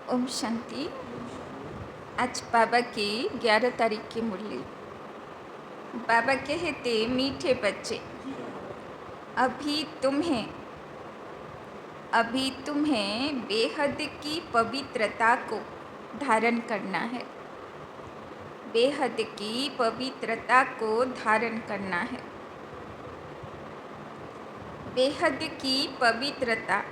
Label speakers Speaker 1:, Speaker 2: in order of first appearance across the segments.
Speaker 1: ओम शांति। आज बाबा की 11 तारीख की मुरली। बाबा कहते, मीठे बच्चे, अभी तुम्हें अभी तुम्हें बेहद की पवित्रता को धारण करना है। बेहद की पवित्रता को धारण करना है। बेहद की पवित्रता,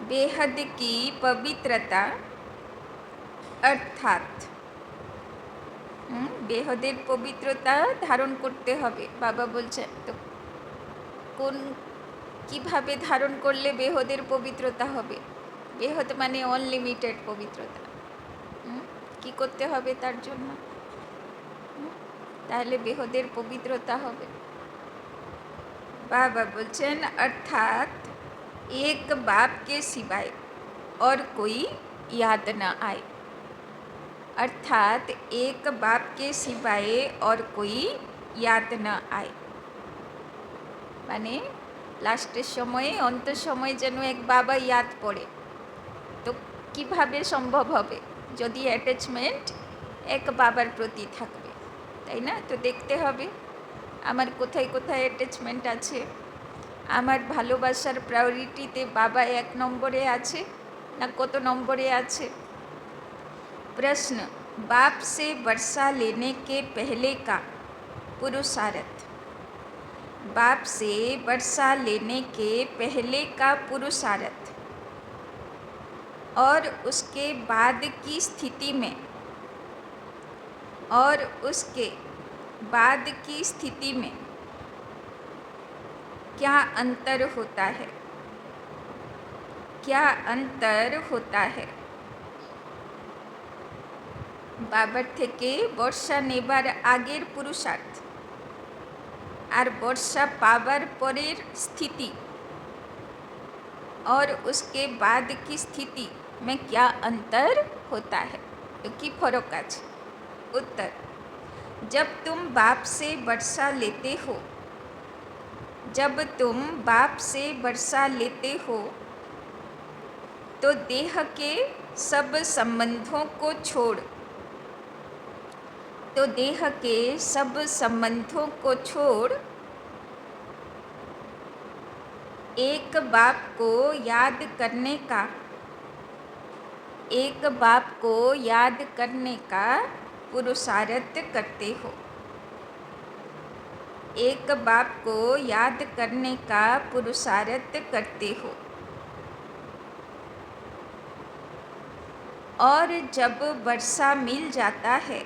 Speaker 1: बेहद की पवित्रता अर्थात बेहদের পবিত্রতা ধারণ করতে হবে। বাবা বলছেন তো কোন কিভাবে ধারণ করলে বেহদের পবিত্রতা হবে? বেহদ মানে অনলিমিটেড পবিত্রতা। কি করতে হবে তার জন্য? তাহলে বেহদের পবিত্রতা হবে। बाबा बोलचन अर्थात एक बाप के सिवाय और कोई याद न आए। अर्थात एक बाप के सिवाय और कोई याद न आए। माने लास्टेर समय अंत समय जेन एक बाबा याद पड़े। तो किभाबे सम्भव हबे यदि अटैचमेंट एक बाबार प्रति थाकबे, ताई ना? तो देखते हबे आमार कोथाय कोथाय अटैचमेंट आछे। आमार भालोबासार प्रायोरिटीते बाबा एक नम्बरे आछे ना कत नम्बरे आछे? प्रश्न, बाप से वर्षा लेने के पहले का पुरुषार्थ। बाप से वर्षा लेने के पहले का पुरुषार्थ और उसके बाद की स्थिति में, और उसके बाद की स्थिति में क्या अंतर होता है? क्या अंतर होता है? बाबर थेके वर्षा नेबार आगेर पुरुषार्थ और वर्षा पावर परेर स्थिति और उसके बाद की स्थिति में क्या अंतर होता है? कि फर्क आछे? उत्तर, जब तुम बाप से वर्षा लेते हो, जब तुम बाप से वर्षा लेते हो तो देह के सब संबंधों को छोड़, तो देह के सब संबंधों को छोड़ एक बाप को याद करने का, एक बाप को याद करने का पुरुषार्थ करते हो। एक बाप को याद करने का पुरुषार्थ करते हो। और जब वर्षा मिल जाता है,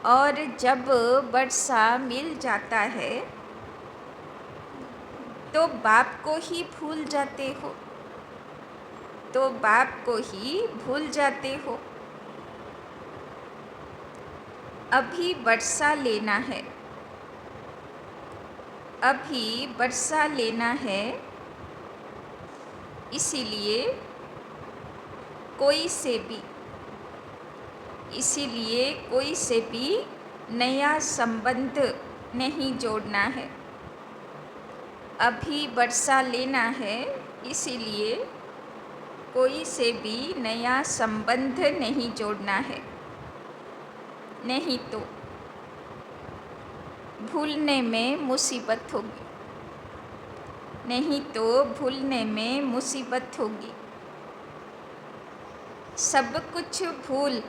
Speaker 1: और जब वर्षा मिल जाता है तो बाप को ही भूल जाते हो, तो बाप को ही भूल जाते हो। अभी वर्षा लेना है, अभी वर्षा लेना है, इसीलिए कोई से भी, इसीलिए कोई से भी नया संबंध नहीं जोड़ना है। अभी वर्षा लेना है, इसीलिए कोई से भी नया संबंध नहीं जोड़ना है, नहीं तो भूलने में मुसीबत होगी, नहीं तो भूलने में मुसीबत होगी। सब कुछ भूल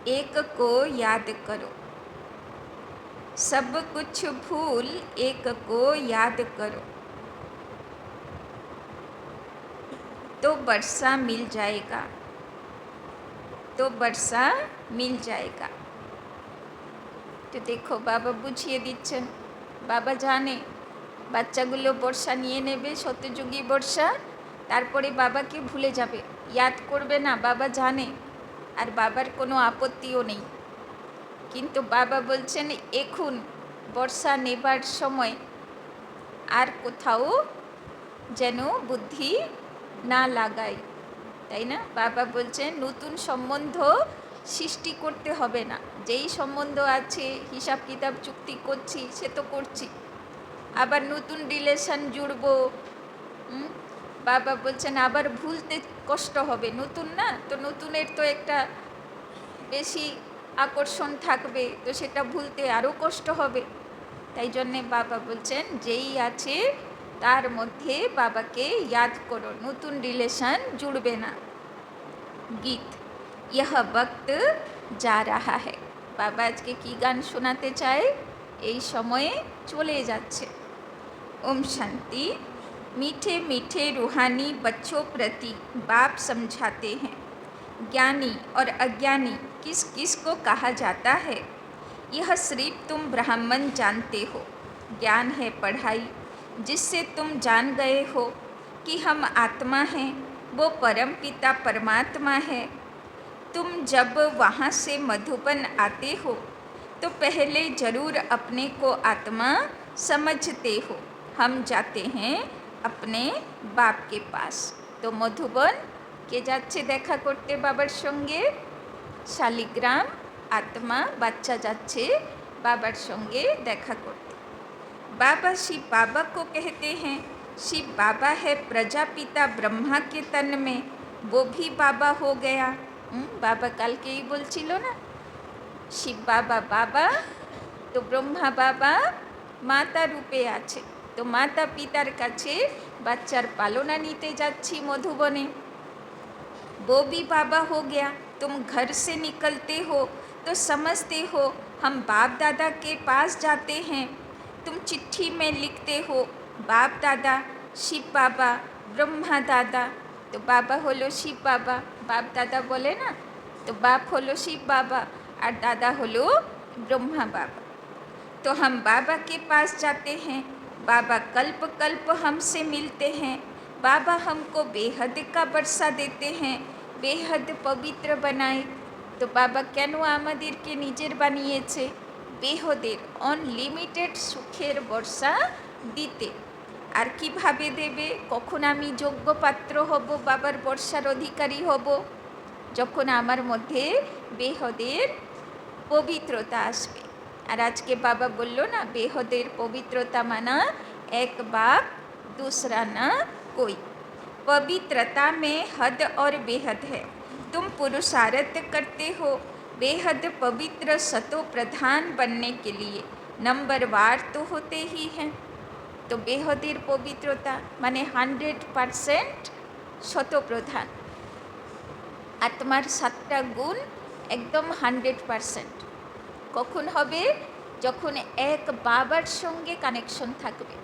Speaker 1: एक को याद करो, सब कुछ भूल एक को याद करो तो वर्षा मिल जाएगा, तो वर्षा मिल जाएगा। तो देखो बाबा बुझिए दिच्छेन। बाबा जाने बाच्चागुलो बर्षा निये नेबे, सत्यजुगी बर्षा, तारपरे बाबाके भूले जाबे, याद करबे ना। बाबा जाने और बाबार कोनो आपत्तिओ नेई, किन्तु बाबा बोलछेन एखुन बर्षा नेबार समय आर कोथाओ जेन बुद्धि ना लागाई, ताई ना? बाबा बोलछेन नतून सम्बन्ध सृष्टि करते हबे ना। जेई सम्बन्ध आछे, हिसाब किताब चुक्ति करछि, से तो करछि, आबार नतून रिलेशन जुड़बो, হুম, বাবা বলছেন আবার ভুলতে কষ্ট হবে, নতুন না তো, নতুনের তো একটা বেশি আকর্ষণ থাকবে, তো সেটা ভুলতে আরও কষ্ট হবে। তাই জন্যে বাবা বলছেন যেই আছে তার মধ্যে বাবাকে ইয়াদ করো, নতুন রিলেশন জুড়বে না। গীত यह वक्त जा रहा है, বাবা আজকে কি গান শোনাতে চায়, এই সময়ে চলে যাচ্ছে। ओम शांति। मीठे मीठे रूहानी बच्चों प्रति बाप समझाते हैं ज्ञानी और अज्ञानी किस किस को कहा जाता है, यह सिर्फ तुम ब्राह्मण जानते हो। ज्ञान है पढ़ाई, जिससे तुम जान गए हो कि हम आत्मा हैं, वो परम पिता परमात्मा है। तुम जब वहाँ से मधुबन आते हो तो पहले ज़रूर अपने को आत्मा समझते हो। हम जाते हैं अपने बाप के पास। तो मधुबन के যাচ্ছে দেখা করতে বাবার সঙ্গে, শালিগ্রাম আত্মা বাচ্চা যাচ্ছে बाबर संगे देखा करते। बाबा शिव बाबा को कहते हैं, शिव बाबा है प्रजापिता ब्रह्मा के तन में, वो भी बाबा हो गया। बाबा कल के ही बोलছিল না, शिव बाबा बाबा तो ब्रह्मा बाबा माता रूपे আছে, तो माता पितार কাছে বাচ্চার পালনা নিতে যাচ্ছি মধুবনে। वो भी बाबा हो गया। तुम घर से निकलते हो तो समझते हो हम बाप दादा के पास जाते हैं। तुम चिट्ठी में लिखते हो बाप दादा शिव बाबा ब्रह्मा दादा, तो बाबा होलो शिव बाबा, बाप दादा बोले ना, तो बाप होलो शिव बाबा और दादा होलो ब्रह्मा बाबा। तो हम बाबा के पास जाते हैं, बाबा कल्प कल्प हमसे मिलते हैं, बाबा हमको बेहद का बरसा देते हैं, बेहद पवित्र बनाए। तो बाबा কেন আমাদেরকে নিজের বানিয়েছে, বেহদের অনলিমিটেড সুখের বর্ষা দিতে। আর কিভাবে দেবে, কখন আমি যোগ্য পাত্র হব, বাবার বর্ষার অধিকারী হব, যখন আমার মধ্যে বেহদের পবিত্রতা আসবে। আর আজকে বাবা বলল না, বেহদের পবিত্রতা মানা এক বাপ दूसरा ना कोई। पवित्रता में हद और बेहद है। तुम पुरुषार्थ करते हो बेहद पवित्र सतो प्रधान बनने के लिए, नंबरवार तो होते ही हैं। तो बेहदेर पवित्रता माने 100% शतो प्रधान, आत्मार 7टा गुण एकदम 100%। কখন হবে, যখন এক বাবার সঙ্গে কানেকশন থাকবে,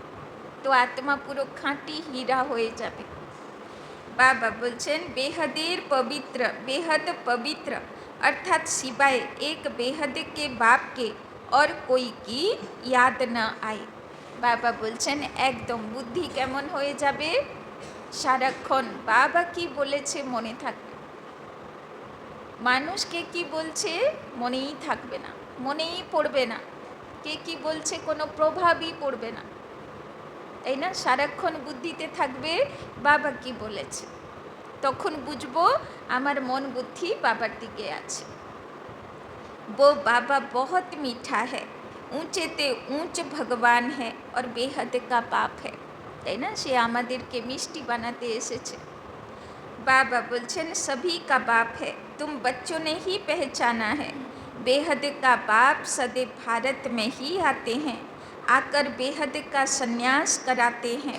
Speaker 1: তো আত্মা পুরো খাঁটি হীরা হয়ে যাবে। बाबा बोलছেন बेहदेर पवित्र, बेहद पवित्र अर्थात सिवाय एक बेहद के बाप के और कोई की याद न आए। बाबा बोलছেন একদম বুদ্ধি কেমন হয়ে যাবে, সারাক্ষণ বাবা কি বলেছে মনে থাকবে, মানুষকে কি বলছে মনেই থাকবে না, মনেই পড়বে না, কে কি বলছে কোনো প্রভাবই পড়বে না, তাই না? সারাক্ষণ বুদ্ধিতে থাকবে বাবা কি বলেছে, তখন বুঝবো আমার মন বুদ্ধি বাবার দিকে আছে। वो बाबा बहुत मीठा है, ऊंचे ते ऊंच भगवान है और बेहद का बाप है, তাই না? সে আমাদেরকে মিষ্টি বানাতে এসেছে। बाबा बोलছেন सभी का बाप है, तुम बच्चों ने ही पहचाना है। बेहद का बाप सदैव भारत में ही आते हैं, आकर बेहद का संन्यास कराते हैं।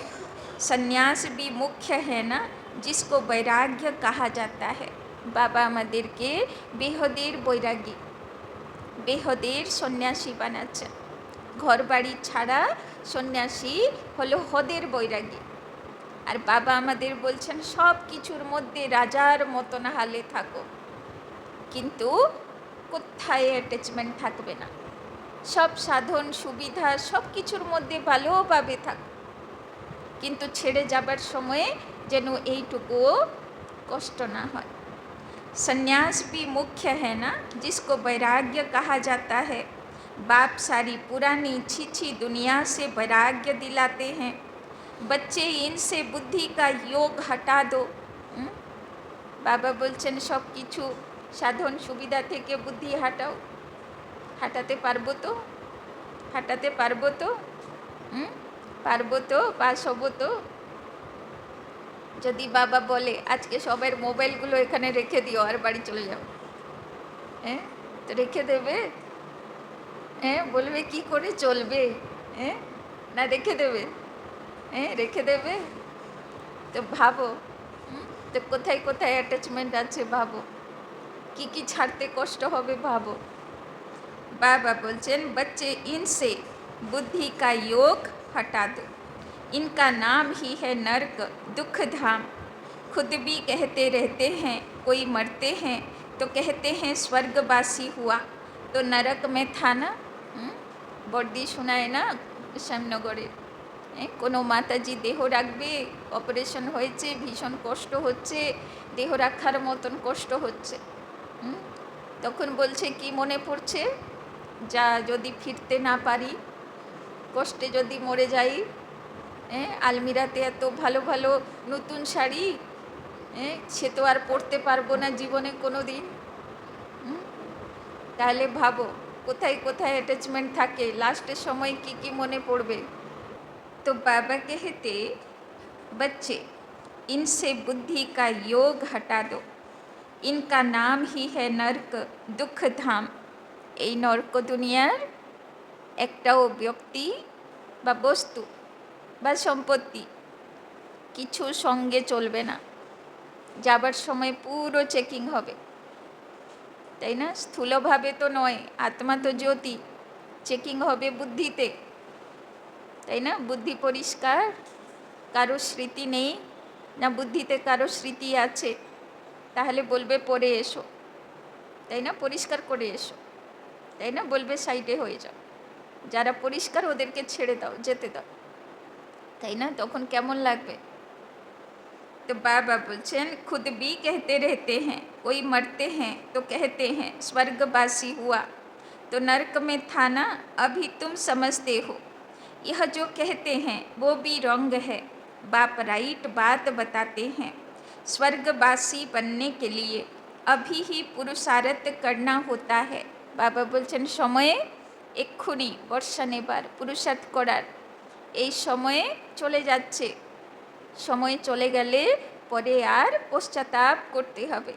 Speaker 1: संन्यास भी मुख्य है ना, जिसको वैराग्य कहा जाता है। बाबा আমাদেরকে বেহদের বৈরাগী, বেহদের সন্ন্যাসী বানাচ্ছেন। ঘর বাড়ি ছাড়া সন্ন্যাসী হলো হদের বৈরাগী। আর বাবা আমাদের বলছেন সব কিছুর মধ্যে রাজার মতন হালে থাকো, কিন্তু কোথায় অ্যাটাচমেন্ট থাকবে না, সব সাধন সুবিধা সব কিছুর মধ্যে ভালোভাবে থাকো, কিন্তু ছেড়ে যাবার সময়ে যেন এইটুকুও কষ্ট না হয়। संन्यास भी मुख्य है ना, जिसको वैराग्य कहा जाता है। बाप सारी पुरानी छीछी दुनिया से वैराग्य दिलाते हैं। बच्चे इनसे बुद्धि का योग हटा दो। बाबा बोलছেন সব কিছু সাধন সুবিধা থেকে বুদ্ধি হাটাও। হাঁটাতে পারবো তো, হাঁটাতে পারবো তো, পারবো তো, পাস হবো তো, যদি বাবা বলে আজকে সবার মোবাইলগুলো এখানে রেখে দিও আর বাড়ি চলে যাও, হ্যাঁ, তো রেখে দেবে? হ্যাঁ, বলবে কি করে চলবে? হ্যাঁ, না রেখে দেবে? হ্যাঁ, রেখে দেবে? তো ভাবো, তো কোথায় কোথায় অ্যাটাচমেন্ট আছে ভাবো, কি কি ছাড়তে कष्ट হবে ভাবো। बाबा बोलचन बच्चे इनसे बुद्धि का योग हटा दो, इनका नाम ही है नरक दुख धाम। खुद भी कहते रहते हैं कोई मरते हैं तो कहते हैं स्वर्गवासी हुआ, तो नरक में था ना। বর্দি শোনায় না শ্যামনগরে, কোনো মাতাজি দেহ রাখবে, অপারেশন হয়েছে, ভীষণ কষ্ট হচ্ছে, দেহ রাখার মতন কষ্ট হচ্ছে, তখন বলছে কি মনে পড়ছে, যা যদি ফিরতে না পারি, কষ্টে যদি মরে যাই, আলমিরাতে এত ভালো ভালো নতুন শাড়ি, সে তো আর পরতে পারবো না জীবনে কোনো দিন। তাহলে ভাবো কোথায় কোথায় অ্যাটাচমেন্ট থাকে, লাস্টের সময় কি কি মনে পড়বে। तो बाबा कहते बच्चे इनसे बुद्धि का योग हटा दो, इनका नाम ही है नरक दुख धाम। এই নরক দুনিয়ার একটাও ব্যক্তি বা বস্তু বা সম্পত্তি কিছু সঙ্গে চলবে না, যাবার সময় পুরো চেকিং হবে, তাই না? স্থূলভাবে তো নয়, আত্মা তো জ্যোতি, চেকিং হবে বুদ্ধিতে, তাই না? বুদ্ধি পরিষ্কার, কারো স্মৃতি নেই না, বুদ্ধিতে কারো স্মৃতি আছে, তাহলে বলবে পড়ে এসো, তাই না? পরিষ্কার করে এসো, তাই না? বলবে সাইডে হয়ে যাও, যারা পরিষ্কার ওদেরকে ছেড়ে দাও, যেতে দাও, তাই না? তখন কেমন লাগবে। तो बाबा बोलचन खुद भी कहते रहते हैं कोई मरते हैं तो कहते हैं स्वर्गवासी हुआ, तो नरक में था ना, अभी तुम समझते हो। यह जो कहते हैं वो भी रंग है, बाप राइट बात बताते हैं। स्वर्गवासी बनने के लिए अभी ही पुरुषार्थ करना होता है। बाबा बोलचन সময়ে এক্ষুনি বর্ষা নেবার, পুরুষার্থ করার এই সময়ে চলে যাচ্ছে, সময় চলে গেলে পরে আর পশ্চাताप করতে হবে।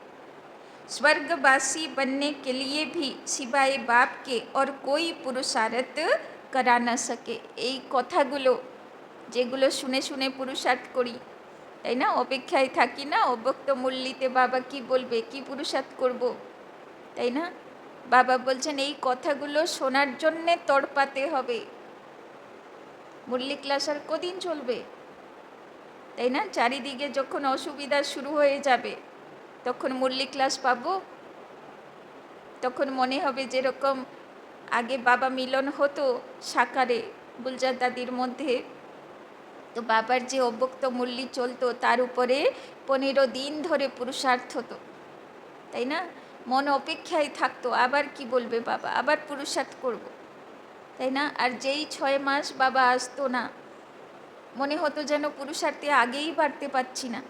Speaker 1: स्वर्गवासी बनने के लिए भी सिवाय बाप के और कोई पुरुषार्थ करा न सके। এই কথাগুলো যেগুলো শুনে শুনে পুরুষার্থ করি, তাই না? অপেক্ষায় থাকি না, অব্যক্ত মুরলিতে বাবা কি বলবে, কি পুরুষার্থ করব, তাই না? বাবা বলছেন এই কথাগুলো শোনার জন্যে তড়পাতে হবে। মুরলি ক্লাস আর কদিন চলবে, তাই না? চারিদিকে যখন অসুবিধা শুরু হয়ে যাবে তখন মুরলি ক্লাস পাবো, তখন মনে হবে যেরকম আগে বাবা মিলন হতো সাকারে গুলজার দাদির মধ্যে, তো বাবার যে অব্যক্ত মুরলি চলতো তার উপরে 15 দিন ধরে পুরুষার্থ হতো, তাই না? মন অপেক্ষায় থাকতো আবার কি বলবে বাবা, আবার পুরুষার্থ করব, তাই না? আর যেই 6 মাস বাবা আসতো না, মনে হতো যেন পুরুষার্থে আগেই বাড়তে পারছি না,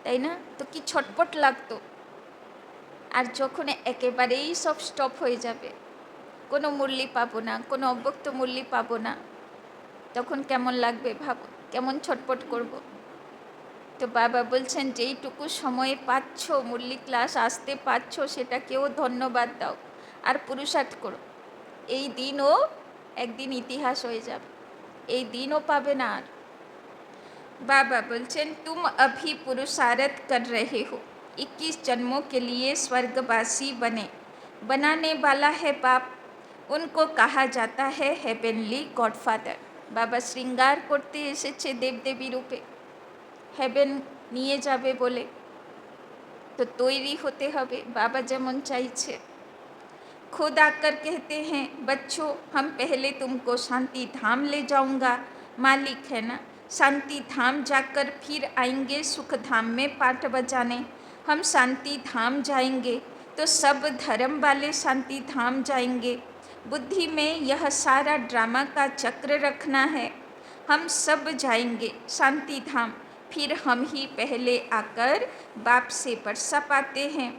Speaker 1: তাই না? তো কি ছটপট লাগতো। আর যখন একেবারেই সব স্টপ হয়ে যাবে, কোনো মুরলি পাবো না, কোনো অব্যক্ত মুরলি পাবো না, তখন কেমন লাগবে ভাবো, কেমন ছটপট করব। তো বাবা বলছেন যেইটুকু সময়ে পাচ্ছ, মুরলি ক্লাস আসতে পাচ্ছ, সেটাকেও ধন্যবাদ দাও আর পুরুষার্থ করো। এই দিনও একদিন ইতিহাস হয়ে যাবে, এই দিনও পাবে না আর। बाबा बोलचन तुम अभी पुरुषार्थ कर रहे हो, 21 जन्मों के लिए स्वर्गवासी बने, बनाने वाला है बाप, उनको कहा जाता है हेवेनली गॉडफादर। बाबा श्रृंगार करते এসেছে দেবদেবী রূপে, হেভেন নিয়ে যাবে বলে, তো তৈরি হতে হবে বাবা যেমন চাইছে। खुद आकर कहते हैं बच्चों हम पहले तुमको शांति धाम ले जाऊंगा, मालिक है ना, शांति धाम जाकर फिर आएंगे सुख धाम में पाठ बजाने। हम शांति धाम जाएंगे तो सब धर्म वाले शांति धाम जाएंगे। बुद्धि में यह सारा ड्रामा का चक्र रखना है, हम सब जाएंगे शांति धाम, फिर हम ही पहले आकर बाप से वर्षा पाते हैं।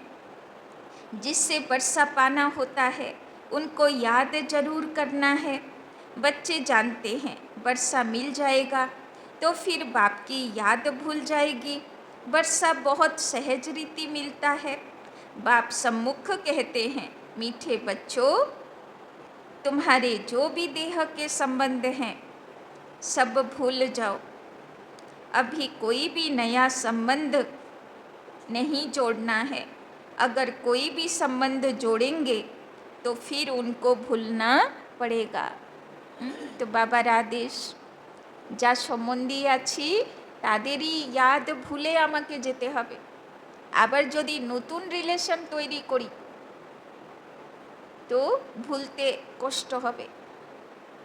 Speaker 1: जिससे वर्षा पाना होता है उनको याद जरूर करना है। बच्चे जानते हैं वर्षा मिल जाएगा तो फिर बाप की याद भूल जाएगी। वर्षा बहुत सहज रीति मिलता है। बाप सम्मुख कहते हैं, मीठे बच्चों, तुम्हारे जो भी देह के संबंध हैं सब भूल जाओ। अभी कोई भी नया संबंध नहीं जोड़ना है। अगर कोई भी संबंध जोड़ेंगे तो फिर उनको भूलना पड़ेगा। तो बाबार आदेश, যা সম্বন্ধী আছি তাদেরই ইয়াদ ভুলে আমাকে যেতে হবে। আবার যদি নতুন রিলেশন তৈরি করি তো ভুলতে কষ্ট হবে।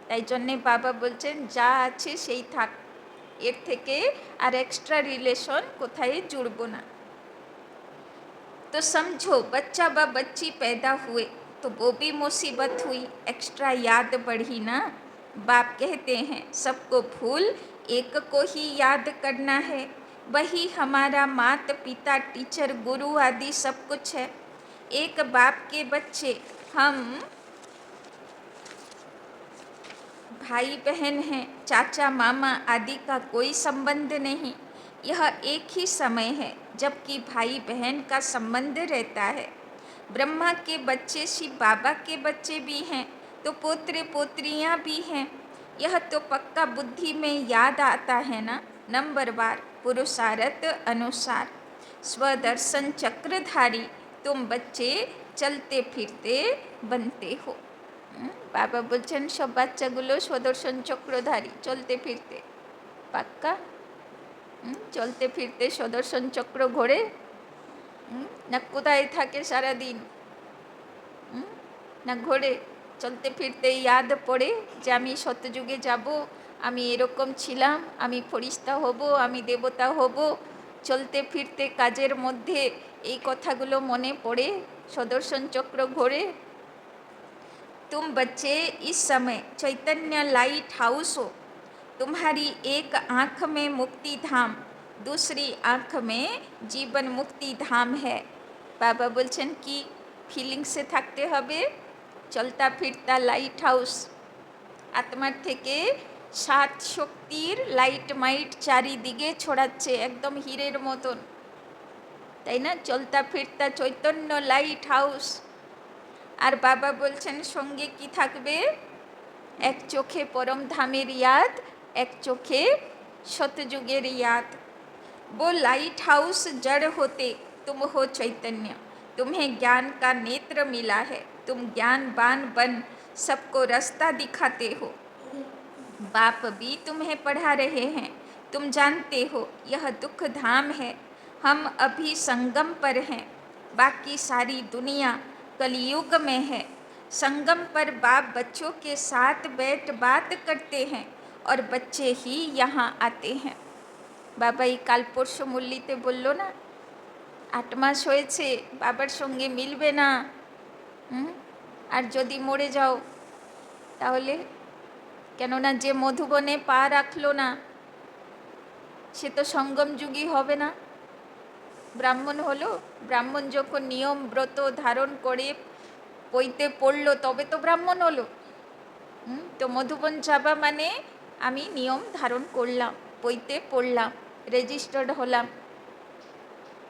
Speaker 1: তাই জন্যে বাবা বলছেন যা আছে সেই থাক, এর থেকে আর এক্সট্রা রিলেশন কোথায় जुड़बो ना। तो समझो बच्चा व बच्ची पैदा हुए तो वो भी मुसीबत हुई, एक्स्ट्रा याद बढ़ी ना। बाप कहते हैं सबको भूल एक को ही याद करना है। वही हमारा माता पिता टीचर गुरु आदि सब कुछ है। एक बाप के बच्चे हम भाई बहन हैं, चाचा मामा आदि का कोई संबंध नहीं। यह एक ही समय है जबकि भाई बहन का संबंध रहता है। ब्रह्मा के बच्चे शिव बाबा के बच्चे भी हैं तो पोत्र पोत्रियाँ भी हैं। यह तो पक्का बुद्धि में याद आता है ना। नंबरवार पुरुषार्थ अनुसार स्वदर्शन चक्रधारी तुम बच्चे चलते फिरते बनते हो। बाबा बोलছেন सब বাচ্চাগুলো स्वदर्शन चक्रधारी, चलते फिरते पक्का चलते फिरते स्वदर्शन चक्र घोरे ना কোথায় থাকে সারা দিন না ঘোরে। চলতে ফিরতে ইয়াদ পড়ে যে আমি সত্যযুগে যাব, আমি এরকম ছিলাম, আমি ফরিস্তা হব, আমি দেবতা হব। চলতে ফিরতে কাজের মধ্যে এই কথাগুলো মনে পড়ে, সুদর্শন চক্র ঘোরে। तुम बच्चे इस समय चैतन्य लाइट हाउस हो। तुम्हारी एक आँख में मुक्ति धाम, दूसरी आँख में जीवन मुक्ति धाम है। बाबा बोलছেন কি ফিলিংসে থাকতে হবে, চলতা ফিরতা লাইট হাউস, আত্মার থেকে 7 শক্তির লাইট মাইট চারিদিকে ছড়াচ্ছে একদম হীরের মতন, তাই না? চলতা ফিরতা চৈতন্য লাইট হাউস। আর বাবা বলছেন সঙ্গে কি থাকবে? এক চোখে পরম ধামের ইয়াদ, এক চোখে सतयुगेर याद। वो लाइट हाउस जड़ होते तुम हो चैतन्य, तुम्हें ज्ञान का नेत्र मिला है। तुम ज्ञानवान बन सबको रास्ता दिखाते हो। बाप भी तुम्हें पढ़ा रहे हैं। तुम जानते हो यह दुख धाम है। हम अभी संगम पर हैं, बाकी सारी दुनिया कलयुग में है। संगम पर बाप बच्चों के साथ बैठ बात करते हैं और बच्चे ही यहाँ आते हैं। बाबा এই কাল পরশু মুরলিতে বলল না 8 মাস হয়েছে বাবার সঙ্গে মিলবে না, আর যদি মরে যাও তাহলে? কেননা যে মধুবনে পা রাখলো না সে তো সঙ্গম যুগী হবে না, ব্রাহ্মণ হলো। ব্রাহ্মণ যখন নিয়ম ব্রত ধারণ করে পইতে পড়লো তবে তো ব্রাহ্মণ হলো। তো মধুবন যাবা মানে আমি নিয়ম ধারণ করলাম, পইতে পড়লাম, রেজিস্টার্ড হলাম,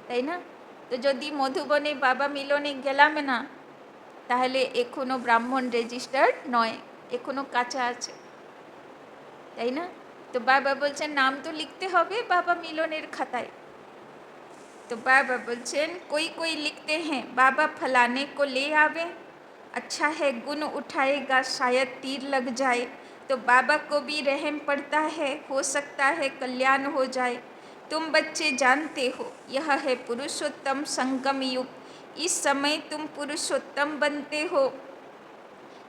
Speaker 1: তাই না? তো যদি মধুবনে বাবা মিলনে গেলাম না তাহলে এখনো ব্রাহ্মণ রেজিস্টার্ড নয়, এখনো কাঁচা আছে, তাই না? তো বাবা বলছেন নাম তো লিখতে হবে বাবা মিলনের খাতায়। तो बाबा बोलছেন कोई कोई लिखते हैं बाबा फलाने को ले आवे, अच्छा है गुण उठाएगा शायद तीर लग जाए। तो बाबा को भी रहम पड़ता है, हो सकता है कल्याण हो जाए। तुम बच्चे जानते हो यह है पुरुषोत्तम संगम युग। इस समय तुम पुरुषोत्तम बनते हो।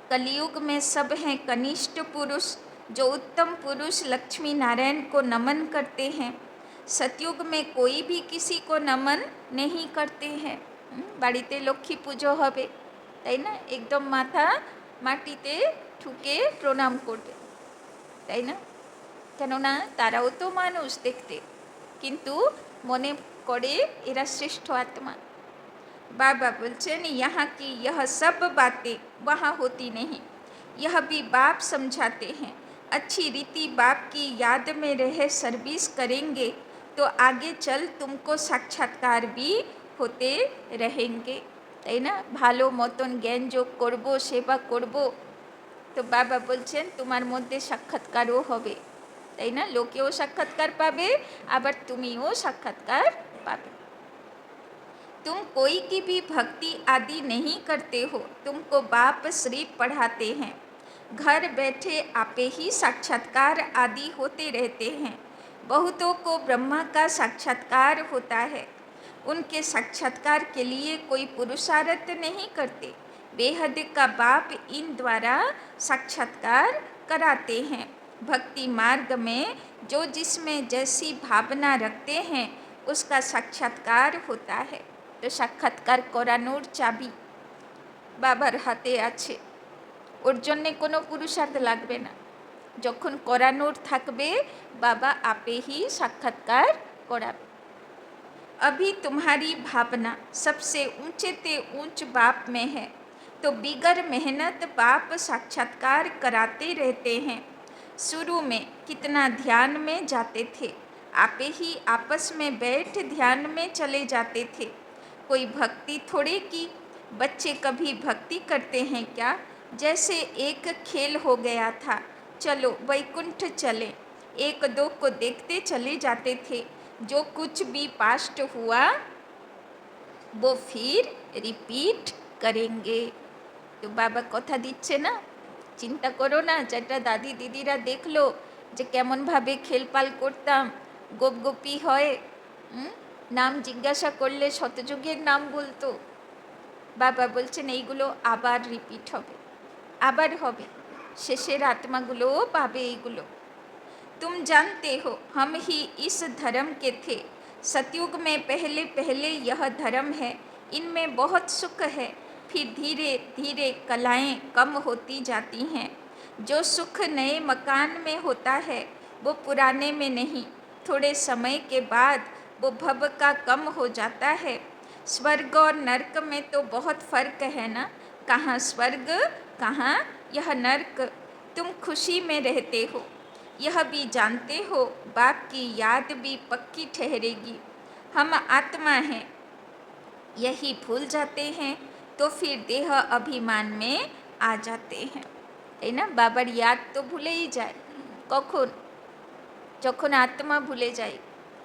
Speaker 1: कलयुग में सब हैं कनिष्ठ पुरुष, जो उत्तम पुरुष लक्ष्मी नारायण को नमन करते हैं। सतयुग में कोई भी किसी को नमन नहीं करते हैं। বাড়িতে লক্ষ্মী পুজো হবে, তাই না? একদম মাথা মাটিতে ঠুকে প্রণাম করবে, তাই না? কেননা তারাও তো মানুষ দেখতে, কিন্তু মনে করে এরা শ্রেষ্ঠ আত্মা। बाबा बोलছেন यहाँ की यह सब बातें वहाँ होती नहीं। यह भी बाप समझाते हैं। अच्छी रीति बाप की याद में रह सर्विस करेंगे तो आगे चल तुमको साक्षात्कार भी होते रहेंगे, তাই না? ভালো মতন জ্ঞান যোগ করব, সেবা করব, তো বাবা বলছেন তোমার মধ্যে সাক্ষাৎকারও হবে, তাই না? লোকেও সাক্ষাৎকার পাবে, আবার তুমিও সাক্ষাৎকার পাবে। तुम कोई की भी भक्ति आदि नहीं करते हो, तुमको बाप श्री पढ़ाते हैं। घर बैठे आपे ही साक्षात्कार आदि होते रहते हैं। बहुतों को ब्रह्मा का साक्षात्कार होता है, उनके साक्षात्कार के लिए कोई पुरुषार्थ नहीं करते। बेहद का बाप इन द्वारा साक्षात्कार कराते हैं। भक्ति मार्ग में जो जिसमें जैसी भावना रखते हैं उसका साक्षात्कार होता है। तो साक्षात्कार करानोर चाबी बाबार हाथे आछे, ওর জন্যে কোনো পুরুষার্থ লাগবে না। যখন করানোর থাকবে বাবা আপে ही साक्षात्कार कराবে। अभी तुम्हारी भावना सबसे ऊंचे ते ऊंच बाप में है, तो बिगर मेहनत बाप साक्षात्कार कराते रहते हैं। शुरू में कितना ध्यान में जाते थे, आपे ही आपस में बैठ ध्यान में चले जाते थे। कोई भक्ति थोड़े की, बच्चे कभी भक्ति करते हैं क्या? जैसे एक खेल हो गया था, चलो वैकुंठ चले, एक दो को देखते चले जाते थे। जो कुछ भी पास्ट हुआ वो फिर रिपीट करेंगे। तो बाबा कथा दिच्छे ना, चिंता करो ना, चारटा दादी दिदिरा देखलो जे केमन भावे खेलपाल करताम, गोप गोपी हय, नाम जिज्ञासा करले शतजुगेर नाम बोलतो। बाबा बोलছেন এইগুলো আবার রিপিট হবে, আবার হবে, শেষের আত্মাগুলোও পাবে এইগুলো। तुम जानते हो हम ही इस धर्म के थे, सतयुग में पहले पहले यह धर्म है, इनमें बहुत सुख है, फिर धीरे धीरे कलाएं कम होती जाती हैं। जो सुख नए मकान में होता है वो पुराने में नहीं, थोड़े समय के बाद वो भव का कम हो जाता है। स्वर्ग और नर्क में तो बहुत फर्क है ना, कहाँ स्वर्ग कहाँ यह नर्क। तुम खुशी में रहते हो, यह भी जानते हो बाप की याद भी पक्की ठहरेगी। हम आत्मा हैं यही भूल जाते हैं तो फिर देह अभिमान में आ जाते हैं, है ना? बाबार याद तो भूले ही जाए, कखन? যখন আত্মা ভুলে যাই।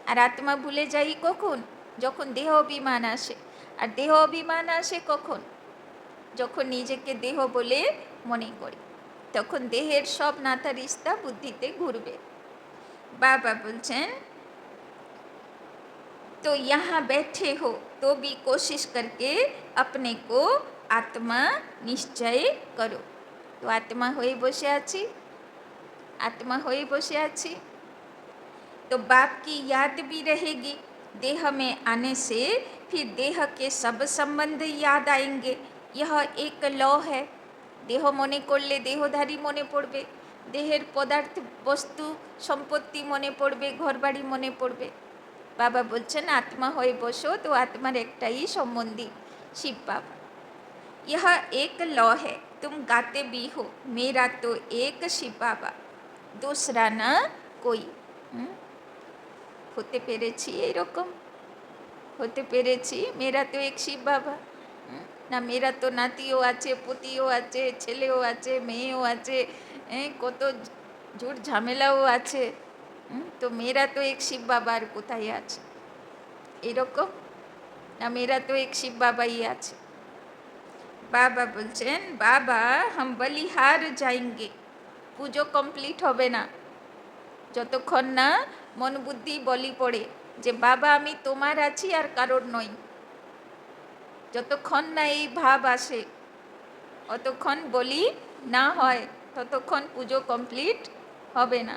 Speaker 1: আর আত্মা ভুলে যাই কখন? যখন দেহ অভিমান আসে। আর দেহ অভিমান আসে কখন? যখন নিজেকে দেহ বলে মনে করি, তখন দেহের সব নাতা রিস্তা বুদ্ধিতে ঘুরবে। बाबा बोलছেন तो यहाँ बैठे हो तो भी कोशिश करके अपने को आत्मा निश्चय करो। तो आत्मा হয়ে বসে আছি, आत्मा হয়ে বসে আছি, तो बाप की याद भी रहेगी। देह में आने से फिर देह के सब संबंध याद आएंगे। यह एक लॉ है। देह मने करले देहधारी मने पड़बे, देहेर पदार्थ वस्तु सम्पत्ति मने पड़बे, घर बाड़ी मने पड़बे। बाबा बोलছেন आत्मा হয়ে বসো, तो आत्मार एकटाई सम्बन्धी शिव बाबा। यह एक लॉ है, तुम गाते भी हो, मेरा तो एक शिव बाबा, दूसरा ना कोई। হতে পেরেছি এইরকম, হতে পেরেছি মেরা তো এক শিব বাবা না, মেরা তো নাতিও আছে, পুতিও আছে, ছেলেও আছে, মেয়েও আছে, কত ঝুট ঝামেলাও আছে, তো মেরা তো এক শিব বাবার কোথায় আছে এরকম না, মেরা তো এক শিব বাবাই আছে। বাবা বলছেন বাবা হাম বলিহার যাएंगे, পুজো কমপ্লিট হবে না যতক্ষণ না মন বুদ্ধি বলি পড়ে যে বাবা আমি তোমার আছি আর কারোর নই। যতক্ষণ না এই ভাব আসে, অতক্ষণ বলি না হয়, ততক্ষণ পুজো কমপ্লিট হবে না।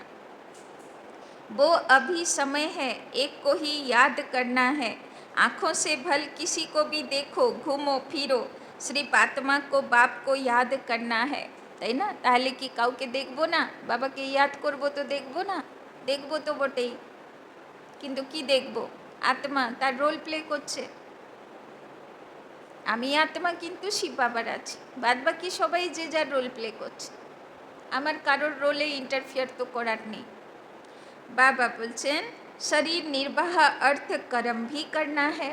Speaker 1: वो अभी समय है, एक को ही याद करना है। आँखों से भल किसी को भी देखो, घूमो फिरो, सिर्फ आत्मा को बाप को याद करना है, তাই না? তাহলে কি কাউকে দেখবো না? বাবাকে ইয়াদ করব তো দেখবো না? দেখবো তো বটেই, কিন্তু কি দেখবো? আত্মা তার রোল প্লে করছে। আমি আত্মা কিন্তু শিব বাবার আছি, বাদ বাকি সবাই যে যার রোল প্লে করছে। আমার কারোর রোলে ইন্টারফিয়ার তো করার নেই। বাবা বলছেন শরীর নির্বাহ अर्थ कर्म भी करना है,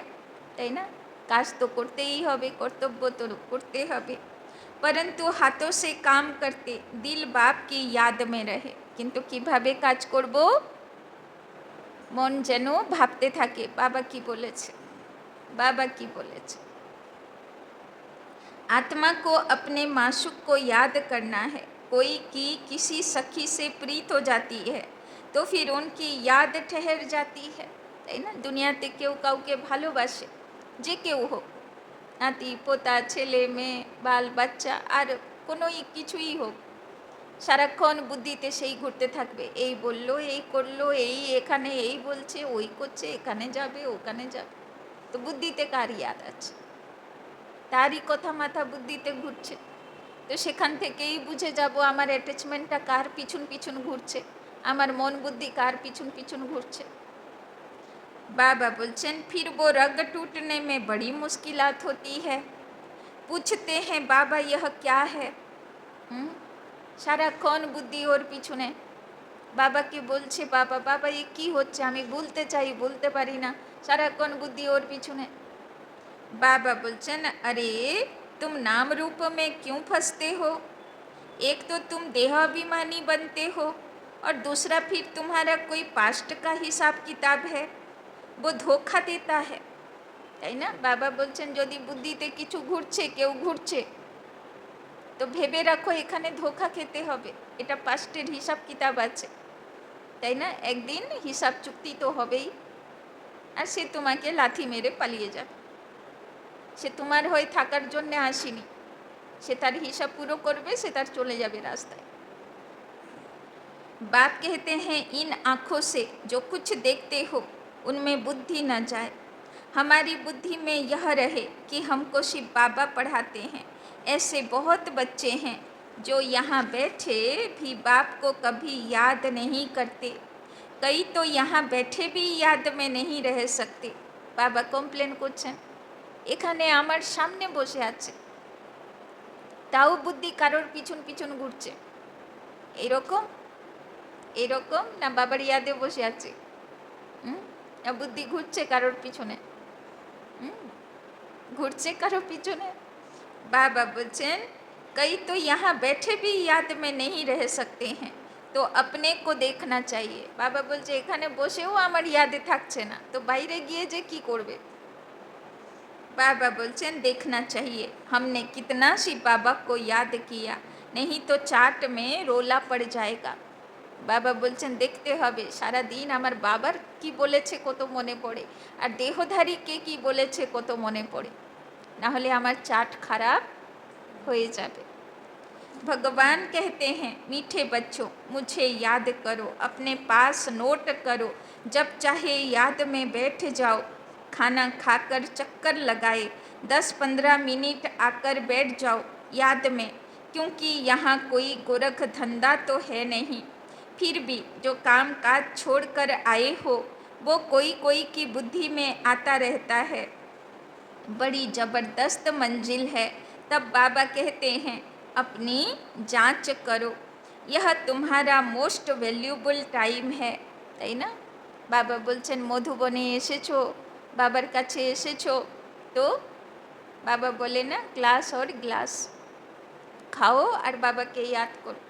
Speaker 1: তাই না? কাজ তো করতেই হবে, কর্তব্য তো করতে হবে। परंतु हाथों से काम करते दिल बाप की याद में रहे। কিন্তু কিভাবে কাজ করব? মন যেন ভাবতে থাকে বাবা কি বলেছে, बाबा की बोलेছে। आत्मा को अपने माशूक को याद करना है। कोई की किसी सखी से प्रीत हो जाती है तो फिर उनकी याद ठहर जाती है, তাই না? দুনিয়াতে কেউ কাউকে ভালোবাসে, যে কেউ হোক, নাতি পোতা ছেলে মেয়ে বাল বাচ্চা আর কোনোই কিছুই হোক, সারাক্ষণ বুদ্ধিতে সেই ঘুরতে থাকবে, এই বললো এই করলো, এই এখানে এই বলছে ওই করছে, এখানে যাবে ওখানে যাবে, তো বুদ্ধিতে কার ইয়াদ আছে? তারই কথা মাথা বুদ্ধিতে ঘুরছে। তো সেখান থেকেই বুঝে যাব আমার অ্যাটাচমেন্টটা কার পিছন পিছন ঘুরছে, আমার মন বুদ্ধি কার পিছন পিছন ঘুরছে। बाबा बोलचन फिर वो रग टूटने में बड़ी मुश्किलात होती है। पूछते हैं बाबा यह क्या है? সারাক্ষণ বুদ্ধি ওর পিছনে, বাবাকে বলছে বাবা বাবা এ কি হচ্ছে, আমি বলতে চাই বলতে পারি না, সারাক্ষণ বুদ্ধি ওর পিছনে। बाबा बोलचन अरे तुम नाम रूप में क्यों फंसते हो? एक तो तुम देहाभिमानी बनते हो और दूसरा फिर तुम्हारा कोई पास्ट का हिसाब किताब है, वो धोखा देता है, তাই না? বাবা বলছেন যদি বুদ্ধিতে কিছু ঘুরছে কেউ ঘুরছে তো ভেবে রাখো এখানে ধোঁকা খেতে হবে, এটা পাস্টের হিসাব কিতাব আছে, তাই না? একদিন হিসাব চুক্তি তো হবেই, আর সে তোমাকে লাথি মেরে পালিয়ে যাবে। সে তোমার হয়ে থাকার জন্য আসেনি, সে তার হিসাব পুরো করবে, সে তার চলে যাবে রাস্তায়। बाप कहते हैं इन आँखों से जो कुछ देखते हो उनमें बुद्धि न जाए, हमारी बुद्धि में यह रहे कि हमको शिव बाबा पढ़ाते हैं। ऐसे बहुत बच्चे हैं जो यहाँ बैठे भी बाप को कभी याद नहीं करते, कई तो यहाँ बैठे भी याद में नहीं रह सकते। बाबा कम्प्लेन করছেন, এখানে আমার সামনে বসে আছে তাও বুদ্ধি কারোর পিছন পিছন ঘুরছে, এরকম এরকম না বাবার ইয়াদে বসে আছে? বুদ্ধি ঘুরছে কারোর পিছনে, ঘুরছে কারোর পিছনে। बाबा बोलचन कई तो यहाँ बैठे भी याद में नहीं रह सकते हैं, तो अपने को देखना चाहिए। बाबा बोलছে এখানে বসেও আমার ইয়াদে থাকছে না, তো বাইরে গিয়ে যে কি করবে? बाबा बोलचन देखना चाहिए हमने कितना शिव बाबा को याद किया, नहीं तो चाट में रोला पड़ जाएगा। বাবা বলছেন দেখতে হবে সারা দিন আমার বাবার কি বলেছে কত মনে পড়ে, আর দেহধারী কে কি বলেছে কত মনে পড়ে, না হলে আমার চাট খারাপ হয়ে যাবে। भगवान कहते हैं मीठे बच्चों मुझे याद करो, अपने पास नोट करो, जब चाहे याद में बैठ जाओ, खाना खाकर चक्कर लगाए 10-15 मिनट आकर बैठ जाओ याद में, क्योंकि यहाँ कोई गोरख धंधा तो है नहीं। फिर भी जो काम काज छोड़कर आए हो वो कोई कोई की बुद्धि में आता रहता है, बड़ी ज़बरदस्त मंजिल है। तब बाबा कहते हैं अपनी जांच करो, यह तुम्हारा मोस्ट वैल्यूबल टाइम है, তাই না? বাবা বলছেন মধুবনে এসেছো, বাবার কাছে এসেছো, তো বাবা বলে না গ্লাস और গ্লাস খাও আর বাবাকে ইয়াদ করো,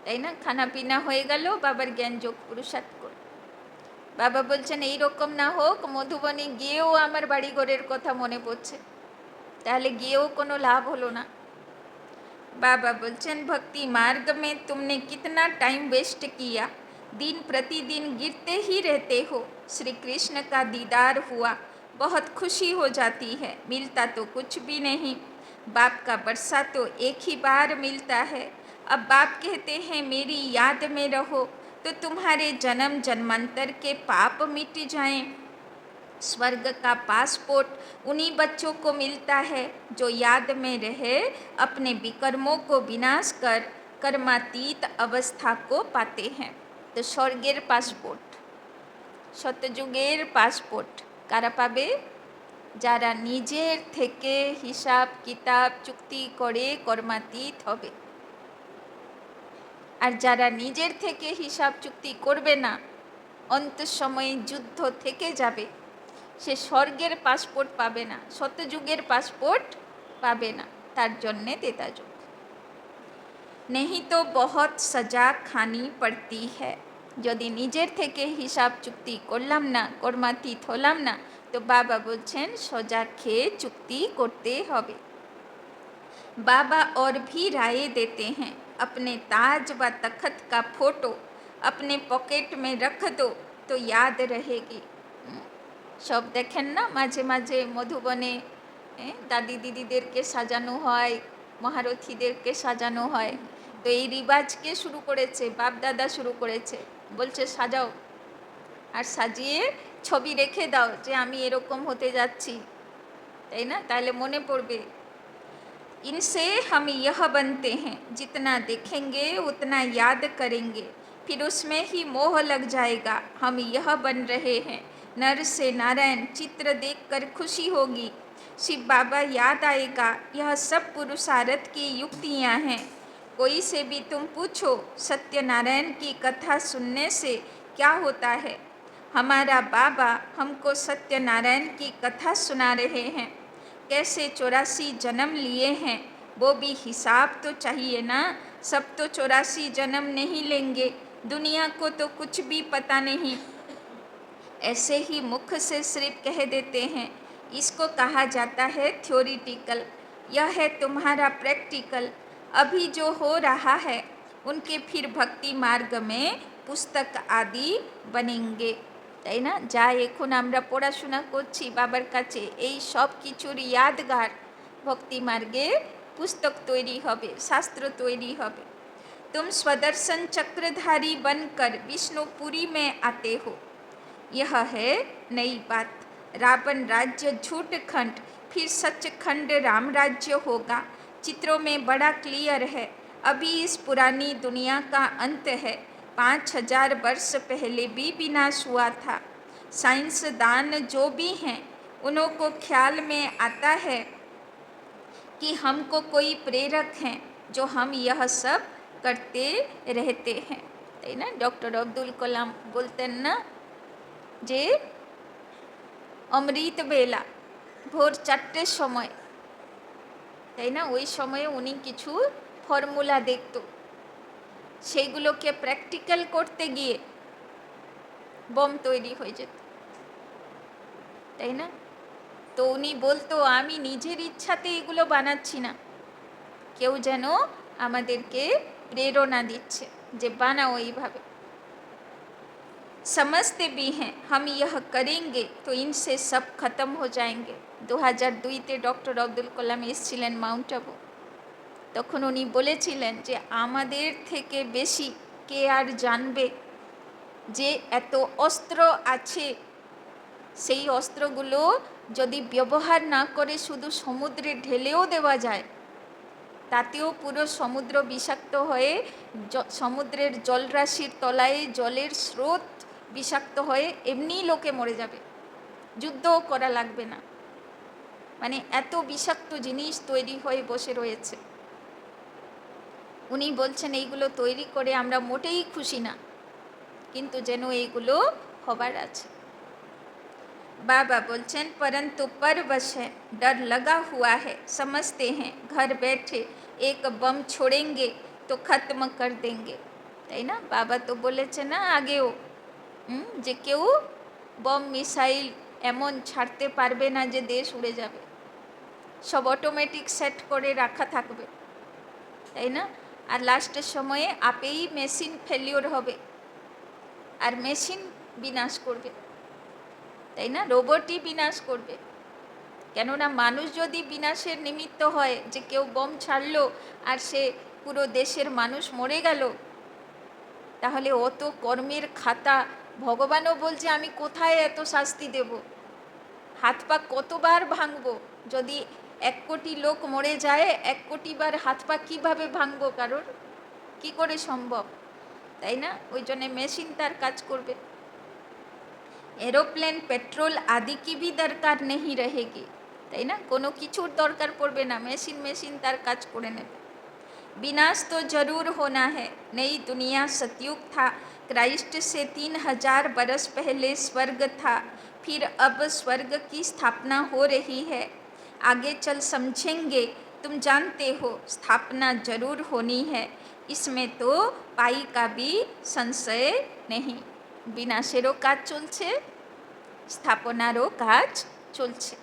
Speaker 1: তাই না? খানা পিনা হয়ে গেল, বাবার জ্ঞান যোগ পুরুষার্থ করো। বাবা বলছেন এই রকম না হোক মধুবনে গিয়েও আমার বাড়ি ঘরের কথা মনে পড়ছে, তাহলে গিয়েও কোনো লাভ হলো না। बाबा बोलचन भक्ति मार्ग में तुमने कितना टाइम वेस्ट किया, दिन प्रतिदिन गिरते ही रहते हो। श्री कृष्ण का दीदार हुआ, बहुत खुशी हो जाती है, मिलता तो कुछ भी नहीं, बाप का बरसा तो एक ही बार मिलता है। अब बाप कहते हैं मेरी याद में रहो तो तुम्हारे जन्म जन्मांतर के पाप मिट जाएं। स्वर्ग का पासपोर्ट उन्हीं बच्चों को मिलता है जो याद में रहे अपने विकर्मों को विनाश कर कर्मातीत अवस्था को पाते हैं। तो स्वर्गेर पासपोर्ट शतयुगेर पासपोर्ट कारा पाबे? যারা নিজের থেকে হিসাব কিতাব চুক্তি করে কর্মাতীত হবে। আর যারা নিজের থেকে হিসাব চুক্তি করবে না, অন্ত সময়ে যুদ্ধ থেকে যাবে, সে স্বর্গের পাসপোর্ট পাবে না, সত্যযুগের পাসপোর্ট পাবে না। তার জন্যে তেতা যুগ। नहीं तो बहुत सजा खानी पड़ती है। যদি নিজের থেকে হিসাব চুক্তি করলাম না, কর্মাতীত হলাম না, তো বাবা বলছেন সজা খেয়ে চুক্তি করতে হবে। बाबा और भी राय देते हैं, अपने ताज व तखत का फोटो अपने पॉकेट में रख दो तो याद रहेगी। সব দেখেন না মাঝে মাঝে মধুবনে দাদি দিদিদেরকে সাজানো হয়, মহারথীদেরকে সাজানো হয়। তো এই রিবাজকে শুরু করেছে, বাপ দাদা শুরু করেছে, বলছে সাজাও আর সাজিয়ে ছবি রেখে দাও যে আমি এরকম হতে যাচ্ছি, তাই না? তাহলে মনে পড়বে। इनसे हम यह बनते हैं, जितना देखेंगे उतना याद करेंगे, फिर उसमें ही मोह लग जाएगा। हम यह बन रहे हैं, नर से नारायण चित्र देखकर खुशी होगी, शिव बाबा याद आएगा। यह सब पुरुषार्थ की युक्तियाँ हैं। कोई से भी तुम पूछो सत्यनारायण की कथा सुनने से क्या होता है। हमारा बाबा हमको सत्यनारायण की कथा सुना रहे हैं, कैसे 84 जन्म लिए हैं, वो भी हिसाब तो चाहिए ना। सब तो 84 जन्म नहीं लेंगे, दुनिया को तो कुछ भी पता नहीं, ऐसे ही मुख से सिर्फ कह देते हैं। इसको कहा जाता है थ्योरिटिकल, यह है तुम्हारा प्रैक्टिकल। अभी जो हो रहा है उनके फिर भक्ति मार्ग में पुस्तक आदि बनेंगे, তাই না? যা এখন আমরা পড়াশোনা করছি বাবার কাছে, এই সব কিছুর यादगार ভক্তি মার্গে পুস্তক তৈরি হবে, শাস্ত্র তৈরি হবে। तुम स्वदर्शन चक्रधारी बनकर विष्णुपुरी में आते हो, यह है नई बात। रावण राज्य झूठ खंड, फिर सचखंड राम राज्य होगा। चित्रों में बड़ा क्लियर है, अभी इस पुरानी दुनिया का अंत है। 5000 वर्ष पहले भी विनाश हुआ था। साइंसदान जो भी हैं उन्हों को ख्याल में आता है कि हमको कोई प्रेरक हैं जो हम यह सब करते रहते हैं, তাই না? ডক্টর আব্দুল কালাম বলতেন না যে অমৃত বেলা ভোর 4টের সময়, তাই না, ওই সময়ে উনি কিছু ফর্মুলা দেখত, সেইগুলোকে প্র্যাকটিক্যাল করতে গিয়ে বম তৈরি হয়ে যেত, তাই না? তো উনি বলতো আমি নিজের ইচ্ছাতে এগুলো বানাচ্ছি না, কেউ যেন আমাদেরকে প্রেরণা দিচ্ছে যে বানাও এইভাবে। समझते भी हैं हम यह करेंगे तो इनसे सब खत्म हो जाएंगे। 2002-তে ডক্টর আব্দুল কালাম এসেছিলেন মাউন্ট আবু, তখন উনি বলেছিলেন যে আমাদের থেকে বেশি কে আর জানবে যে এত অস্ত্র আছে, সেই অস্ত্রগুলো যদি ব্যবহার না করে শুধু সমুদ্রে ঢেলেও দেওয়া যায়, তাতেও পুরো সমুদ্র বিষাক্ত হয়ে সমুদ্রের জলরাশির তলায় জলের স্রোত বিষাক্ত হয়ে এমনিই লোকে মরে যাবে, যুদ্ধও করা লাগবে না। মানে এত বিষাক্ত জিনিস তৈরি হয়ে বসে রয়েছে। উনি বলছেন এইগুলো তৈরি করে আমরা মোটেই খুশি না, কিন্তু যেন এইগুলো হবার আছে। बाबा बोलचन परंतु परवश है, डर लगा हुआ है, समझते हैं घर बैठे एक बम छोड़ेंगे तो खत्म कर देंगे, তাই না? বাবা তো বলেছে না আগেও যে কেউ বম মিসাইল এমন ছাড়তে পারবে না যে দেশ উড়ে যাবে, সব অটোমেটিক সেট করে রাখা থাকবে, তাই না? আর লাস্টের সময়ে আপেই মেশিন ফেলিওর হবে আর মেশিন বিনাশ করবে, তাই না? রোবটই বিনাশ করবে। কেননা মানুষ যদি বিনাশের নিমিত্ত হয়, যে কেউ বম ছাড়লো আর সে পুরো দেশের মানুষ মরে গেল, তাহলে অত কর্মের খাতা ভগবানও বলছে আমি কোথায় এত শাস্তি দেব, হাত পা কতবার ভাঙবো? যদি 1 কোটি লোক মরে যায় 1 কোটি বার হাত পা কীভাবে ভাঙবো কারোর, কি করে সম্ভব, তাই না? ওই জন্যে মেশিন তার কাজ করবে। एरोप्लेन पेट्रोल आदि की भी दरकार नहीं रहेगी, তাই না? কোনো কিছুর দরকার পড়বে না, মেশিন তার কাজ করে নেবে। विनाश तो जरूर होना है। नई दुनिया सतयुग था, क्राइस्ट से 3000 बरस पहले स्वर्ग था, फिर अब स्वर्ग की स्थापना हो रही है। आगे चल समझेंगे, तुम जानते हो स्थापना जरूर होनी है, इसमें तो पाई का भी संशय नहीं। विनाशेरो काज चलছে, स्थापनारो काज चलছে।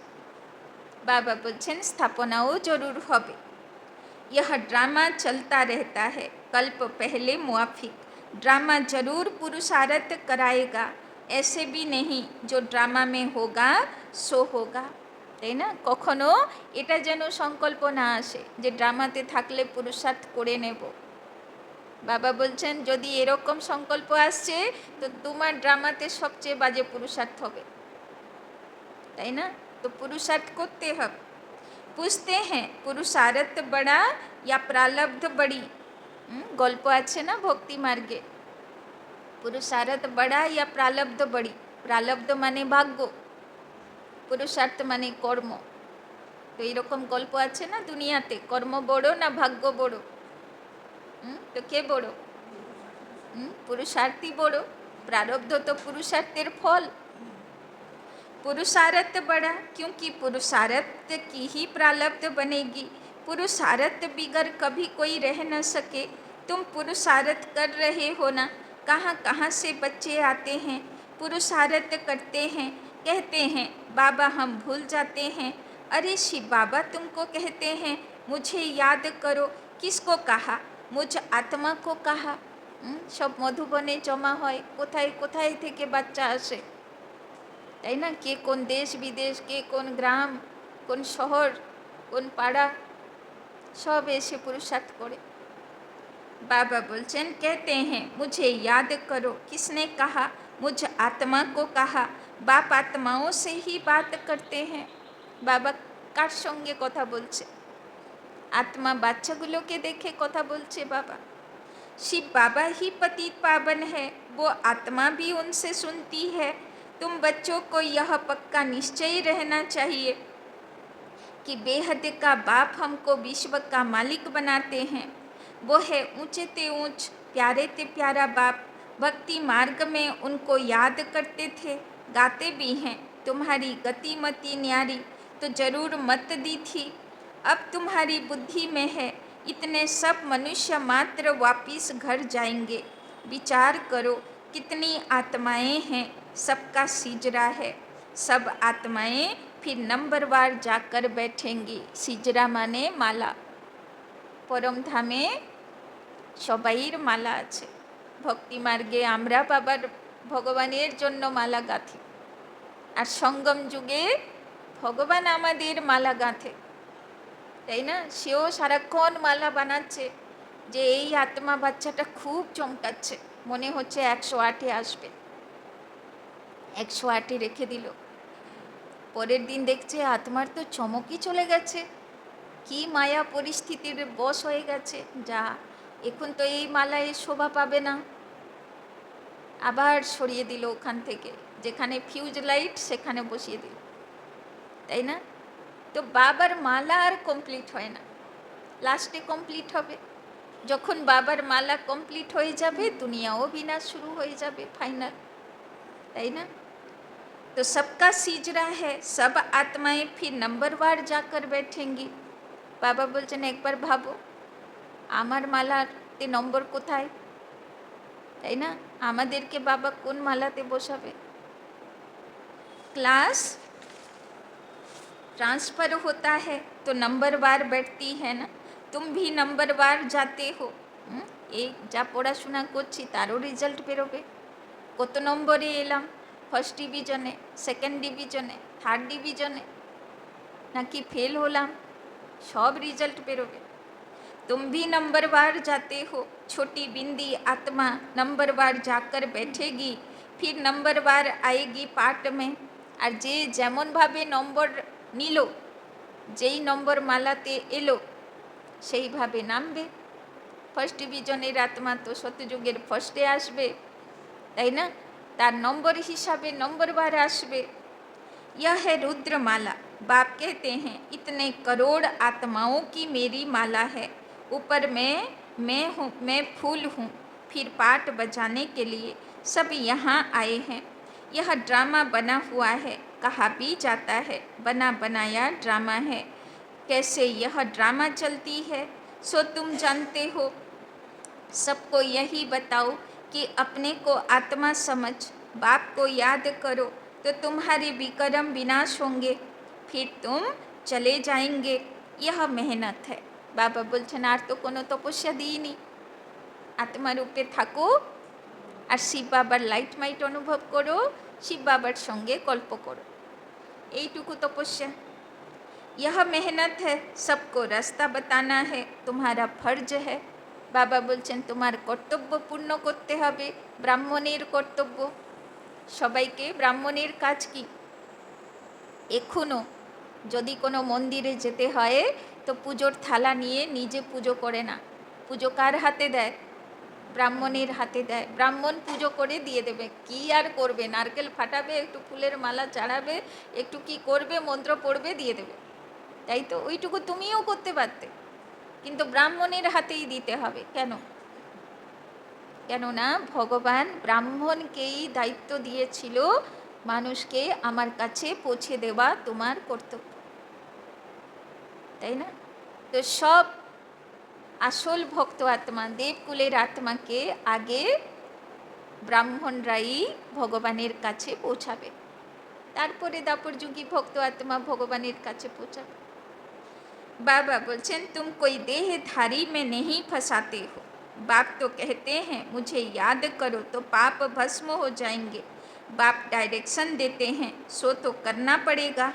Speaker 1: बाबा बोलছেন स्थापनाओ जरूर होबे। यह ड्रामा चलता रहता है, कल्प पहले मुआफिक। ड्रामा जरूर पुरुषार्थ कराएगा, ऐसे भी नहीं जो ड्रामा में होगा सो होगा। তাই না? কখনো এটা যেন সংকল্প না আসে যে ড্রামাতে থাকলে পুরুষার্থ করে নেব। বাবা বলছেন যদি এরকম সংকল্প আসছে তো তোমার ড্রামাতে সবচেয়ে বাজে পুরুষার্থ হবে, তাই না? তো পুরুষার্থ করতে হবে। पूछते हैं पुरुषार्थ बड़ा या प्रारब्ध बड़ी। गल्प আছে না ভক্তি মার্গে, पुरुषार्थ बड़ा या प्रारब्ध बड़ी। प्रारब्ध माने भाग्य, पुरुषार्थ माने कर्म। तो এরকম গল্প আছে না দুনিয়াতে, কর্ম বড় না ভাগ্য বড়? তো কে বড়? পুরুষার্থই বড়। प्रारब्ध तो पुरुषार्थের फल। पुरुषार्थ बड़ा क्योंकि पुरुषार्थ की ही प्रारब्ध बनेगी। पुरुषार्थ बिगर कभी कोई रह न सके। तुम पुरुषार्थ कर रहे हो ना, कहाँ कहाँ से बच्चे आते हैं, पुरुषार्थ करते हैं, कहते हैं बाबा हम भूल जाते हैं। अरे शिव बाबा तुमको कहते हैं मुझे याद करो। किसको कहा? मुझ आत्मा को कहा। सब मधुबने जमा হয়, কোথায় কোথায় থেকে বাচ্চা আসে, তাই না? কে কোন দেশ বিদেশ, কে কোন গ্রাম, কোন শহর, কোন পাড়া, সব এসে পুরুষার্থ করে। बाबा बोलचन कहते हैं मुझे याद करो। किसने कहा? मुझ आत्मा को कहा। बाप आत्माओं से ही बात करते हैं। बाबा কার সঙ্গে কথা বলছে? आत्मा বাচ্চাগুলোকে দেখে কথা বলছে बाबा। शिव बाबा ही पतित पावन है, वो आत्मा भी उनसे सुनती है। तुम बच्चों को यह पक्का निश्चय रहना चाहिए कि बेहद का बाप हमको विश्व का मालिक बनाते हैं। वो है ऊंचे ते ऊंच, प्यारे ते प्यारा बाप। भक्ति मार्ग में उनको याद करते थे, गाते भी हैं तुम्हारी गति मति न्यारी, तो जरूर मत दी थी। अब तुम्हारी बुद्धि में है, इतने सब मनुष्य मात्र वापिस घर जाएंगे। विचार करो कितनी आत्माएं हैं, सबका सिजरा है। सब आत्माएं फिर नंबरवार जाकर बैठेंगी। सिजरा माने माला। परम धामे সবাইর মালা আছে। ভক্তি মার্গে আমরা বাবার ভগবানের জন্য মালা গাঁথি, আর সঙ্গম যুগে ভগবান আমাদের মালা গাঁথে, তাই না? সেও সারাক্ষণ মালা বানাচ্ছে যে এই আত্মা বাচ্চাটা খুব চমকাচ্ছে, মনে হচ্ছে 108-এ আসবে। 108-এ রেখে দিল, পরের দিন দেখছে আত্মার তো চমকই চলে গেছে, কি মায়া পরিস্থিতির বশ হয়ে গেছে, যা এখন তো এই মালায় শোভা পাবে না। আবার সরিয়ে দিল ওখান থেকে, যেখানে ফিউজ লাইট সেখানে বসিয়ে দিল, তাই না? তো বাবার মালা আর কমপ্লিট হয় না, লাস্টে কমপ্লিট হবে। যখন বাবার মালা কমপ্লিট হয়ে যাবে দুনিয়াও বিনাশ শুরু হয়ে যাবে ফাইনাল, তাই না? तो सबका सिजरा है, सब आत्माएं फिर नंबरवार जाकर बैठेंगी। बाबा बोलছেন একবার ভাবো আমার মালাতে নম্বর কোথায়, তাই না? আমাদেরকে বাবা কোন মালাতে বসাবে? क्लास ट्रांसफ़र होता है तो नंबरवार बैठती है ना, तुम भी नंबरवार जाते हो। এই যা পড়াশোনা করছি তারও রেজাল্ট বেরোবে, কত নম্বরে এলাম, ফার্স্ট ডিভিজনে, সেকেন্ড ডিভিজনে, থার্ড ডিভিজনে, নাকি ফেল হলাম, সব রেজাল্ট বেরোবে। तुम भी नंबरवार जाते हो। छोटी बिंदी आत्मा नंबरवार जाकर बैठेगी, फिर नंबरवार आएगी पाठ में। और जे जेमन भावे नम्बर निल, जेई नम्बर मालाते एलो सेई भावे नामबे। फार्स्ट डिविजनेर आत्मा तो सत्ययुगेर फार्स्टे आसबे, ताई ना? तार नम्बर हिसाबे नम्बरवार आसबे। यह है रुद्रमाला। बाप कहते हैं इतने करोड़ आत्माओं की मेरी माला है, ऊपर में मैं हूँ, मैं फूल हूँ। फिर पाट बजाने के लिए सब यहाँ आए हैं। यह ड्रामा बना हुआ है, कहा भी जाता है बना बनाया ड्रामा है। कैसे यह ड्रामा चलती है सो तुम जानते हो। सबको यही बताओ कि अपने को आत्मा समझ, बाप को याद करो तो तुम्हारे विक्रम विनाश होंगे, फिर तुम चले जाएंगे। यह मेहनत है। बाबा बोलছেন আর তো কোনো তপস্যা দিইনি, আত্মা রূপে থাকো আর শিব বাবার লাইট মাইট অনুভব করো, শিব বাবার সঙ্গে গল্প করো, এইটুকু তপস্যা। यह मेहनत है, सबको रास्ता बताना है, तुम्हारा फर्ज है। बाबा बोलছেন তোমার কর্তব্য পূর্ণ করতে হবে, ব্রাহ্মণের কর্তব্য। সবাইকে ব্রাহ্মণের কাজ কি? এখনো যদি কোনো মন্দিরে যেতে হয় তো পুজোর থালা নিয়ে নিজে পুজো করে না, পুজো কার হাতে দেয়? ব্রাহ্মণের হাতে দেয়। ব্রাহ্মণ পুজো করে দিয়ে দেবে। কি আর করবে? নারকেল ফাটাবে, একটু ফুলের মালা চাড়াবে, একটু কি করবে, মন্ত্র পড়বে, দিয়ে দেবে। তাই তো? ওইটুকু তুমিও করতে পারতে, কিন্তু ব্রাহ্মণের হাতেই দিতে হবে। কেন? কেননা ভগবান ব্রাহ্মণকেই দায়িত্ব দিয়েছিল মানুষকে আমার কাছে পৌঁছে দেওয়া তোমার কর্তব্য, তাই না? তো সব আসল ভক্ত আত্মা, দেবকুলের আত্মাকে আগে ব্রাহ্মণরাই ভগবানের কাছে পৌঁছাবে, তারপরে দাপর যুগী ভক্ত আত্মা ভগবানের কাছে পৌঁছাবে। बाबा बोलছেন तुम कोई देहधारी में नहीं फंसाते हो। बाप तो कहते हैं मुझे याद करो तो पाप भस्म हो जाएंगे। बाप डायरेक्शन देते हैं सो तो करना पड़ेगा।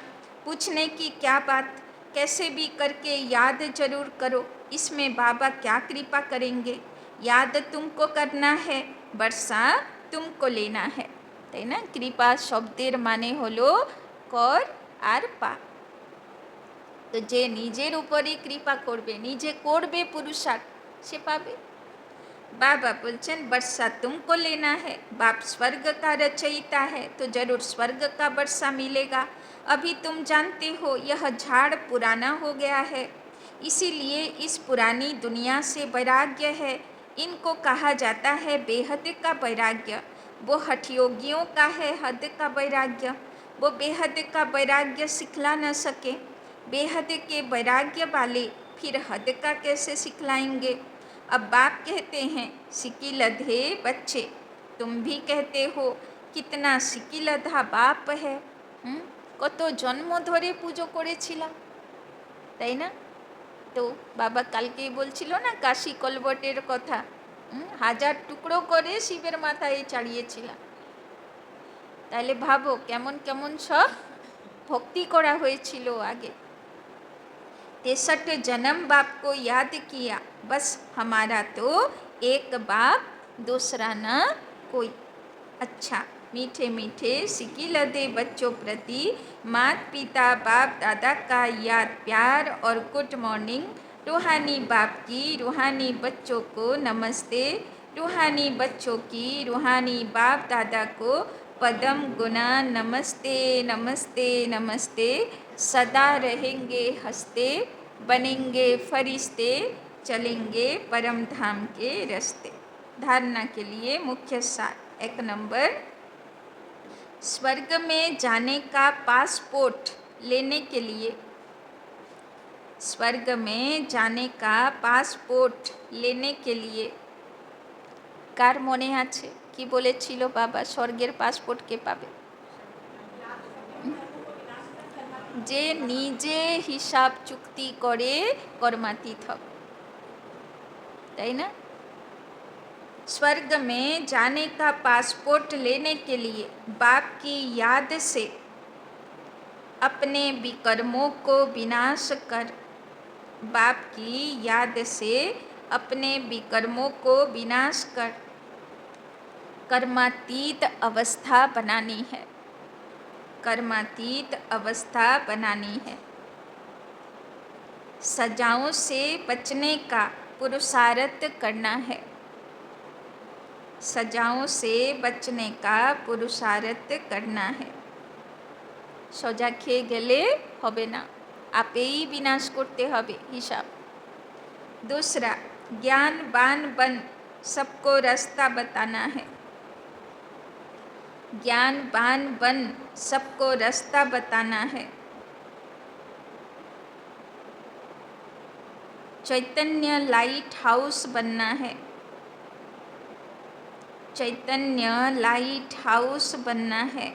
Speaker 1: पूछने की क्या बात, कैसे भी करके याद जरूर करो। इसमें बाबा क्या कृपा करेंगे। याद तुमको करना है, बरसा तुमको लेना है, তাই না? কৃপা শব্দের মানে হলো কর আর পা। তো যে নিজের উপরই কৃপা করবে, নিজে করবে পুরুষার্থ, সে পাবে। बाबा बोलছেন वर्षा तुमको लेना है। बाप स्वर्ग का रचयिता है तो जरूर स्वर्ग का वर्षा मिलेगा। अभी तुम जानते हो यह झाड़ पुराना हो गया है, इसीलिए इस पुरानी दुनिया से वैराग्य है। इनको कहा जाता है बेहद का वैराग्य। वो हठयोगियों का है हद का वैराग्य। वो बेहद का वैराग्य सिखला न सके। बेहद के वैराग्य वाले फिर हद का कैसे सिखलाएंगे। अब बाप कहते हैं सिकिलधे बच्चे, तुम भी कहते हो कितना सिकिलधा बाप है। কত জন্ম ধরে পুজো করেছিলাম, তাই না? তো বাবা কালকেই বলছিল না কাশী কলবটের কথা, 1000 টুকরো করে শিবের মাথায় চাড়িয়েছিলাম। তাহলে ভাবো কেমন কেমন সব ভক্তি করা হয়েছিল আগে। 63 जन्म बाप को याद किया, बस हमारा तो एक बाप दूसरा न कोई। अच्छा मीठे मीठे सिकिलधे बच्चों प्रति माता पिता बाप दादा का याद प्यार और गुड मॉर्निंग। रूहानी बाप की रूहानी बच्चों को नमस्ते। रूहानी बच्चों की रूहानी बाप दादा को पदम गुना नमस्ते नमस्ते नमस्ते। सदा रहेंगे हंसते, बनेंगे फरिश्ते, चलेंगे परम धाम के रास्ते। धारणा के लिए मुख्य सार। 1 नंबर, स्वर्ग में जाने का पासपोर्ट लेने के लिए, स्वर्ग में जाने का पासपोर्ट लेने के लिए কার মনে আছে কি বলেছিল বাবা স্বর্গের পাসপোর্ট কে পাবে? যে নিজে হিসাব চুক্তি করে কর্মাতীত হবে, তাই না? स्वर्ग में जाने का पासपोर्ट लेने के लिए बाप की याद से अपने विकर्मों को विनाश कर, बाप की याद से अपने विकर्मों को विनाश कर कर्मातीत अवस्था बनानी है, कर्मातीत अवस्था बनानी है। सजाओं से बचने का पुरुषार्थ करना है, सजाओं से बचने का पुरुषार्थ करना है। सजा খেয়ে গেলে হবে না, আপেই বিনাশ করতে হবে হিসাব। दूसरा, ज्ञानवान बन सबको रास्ता बताना है। ज्ञानवान बन सबको रास्ता बताना है। चैतन्य लाइट हाउस बनना है। चैतन्य लाइट हाउस बनना है।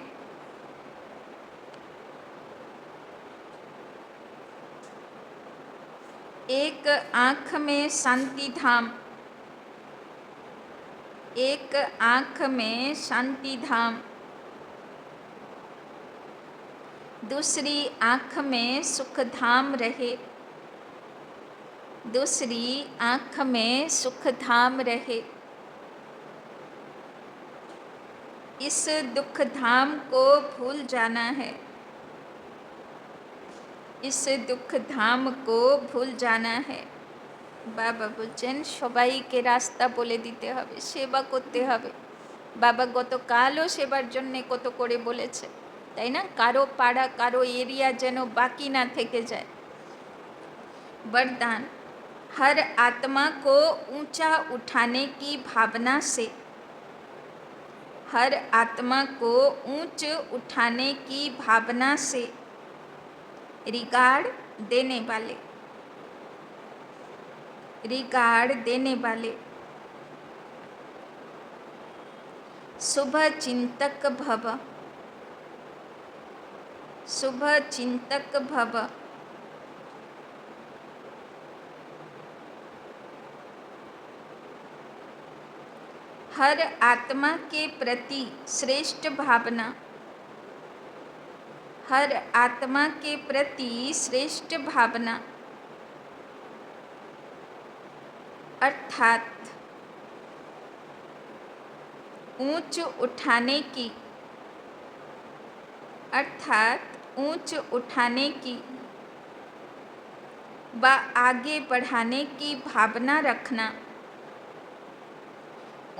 Speaker 1: एक आँख में शांति धाम, एक आँख में शांति धाम, दूसरी आँख में सुख धाम रहे। दूसरी आँख में सुख धाम रहे। इस दुख धाम को भूल जाना है। इस दुख धाम को भूल जाना है। बाबा बोलছেন সবাইকে রাস্তা বলে দিতে হবে, সেবা করতে হবে। বাবা গতকালও সেবার জন্যে কত করে বলেছে, তাই না? কারো পাড়া কারো এরিয়া যেন বাকি না থেকে যায়। वरदान, हर आत्मा को ऊंचा उठाने की भावना से, हर आत्मा को ऊंच उठाने की भावना से रिगार्ड देने वाले, रिगार्ड देने वाले शुभ चिंतक भव, शुभ चिंतक भव। हर आत्मा के प्रति श्रेष्ठ भावना, हर आत्मा के प्रति श्रेष्ठ भावना अर्थात ऊंच उठाने की, अर्थात ऊंच उठाने की व आगे बढ़ाने की भावना रखना,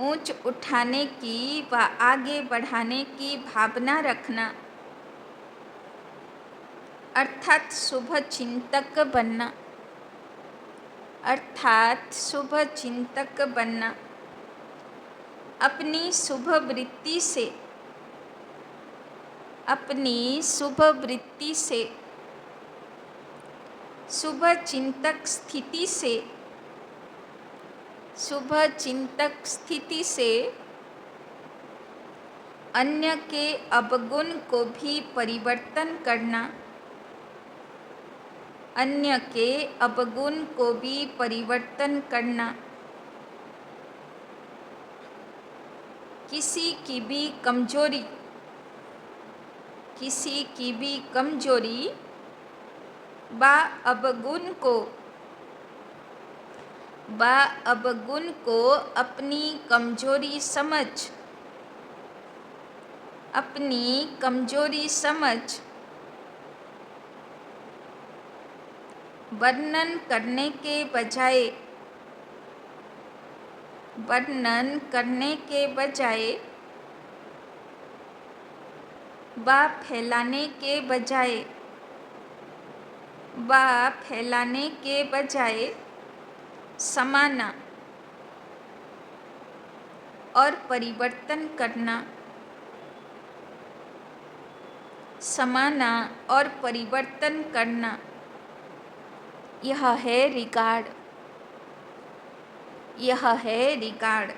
Speaker 1: ऊंच उठाने की व आगे बढ़ाने की भावना रखना अर्थात शुभ चिंतक बनना, अर्थात शुभ चिंतक बनना। अपनी शुभ वृत्ति से, अपनी शुभ वृत्ति से, शुभ चिंतक स्थिति से, शुभ चिंतक स्थिति से अन्य के अवगुण को भी परिवर्तन करना, अन्य के अवगुण को भी परिवर्तन करना। किसी की भी कमजोरी, किसी की भी कमजोरी व अवगुण को, व अवगुण को अपनी कमजोरी समझ, अपनी कमजोरी समझ वर्णन करने के बजाय, वर्णन करने के बजाय व फैलाने के बजाय, व फैलाने के बजाय समाना और परिवर्तन करना, समाना और परिवर्तन करना, यह है रिगार्ड, यह है रिगार्ड।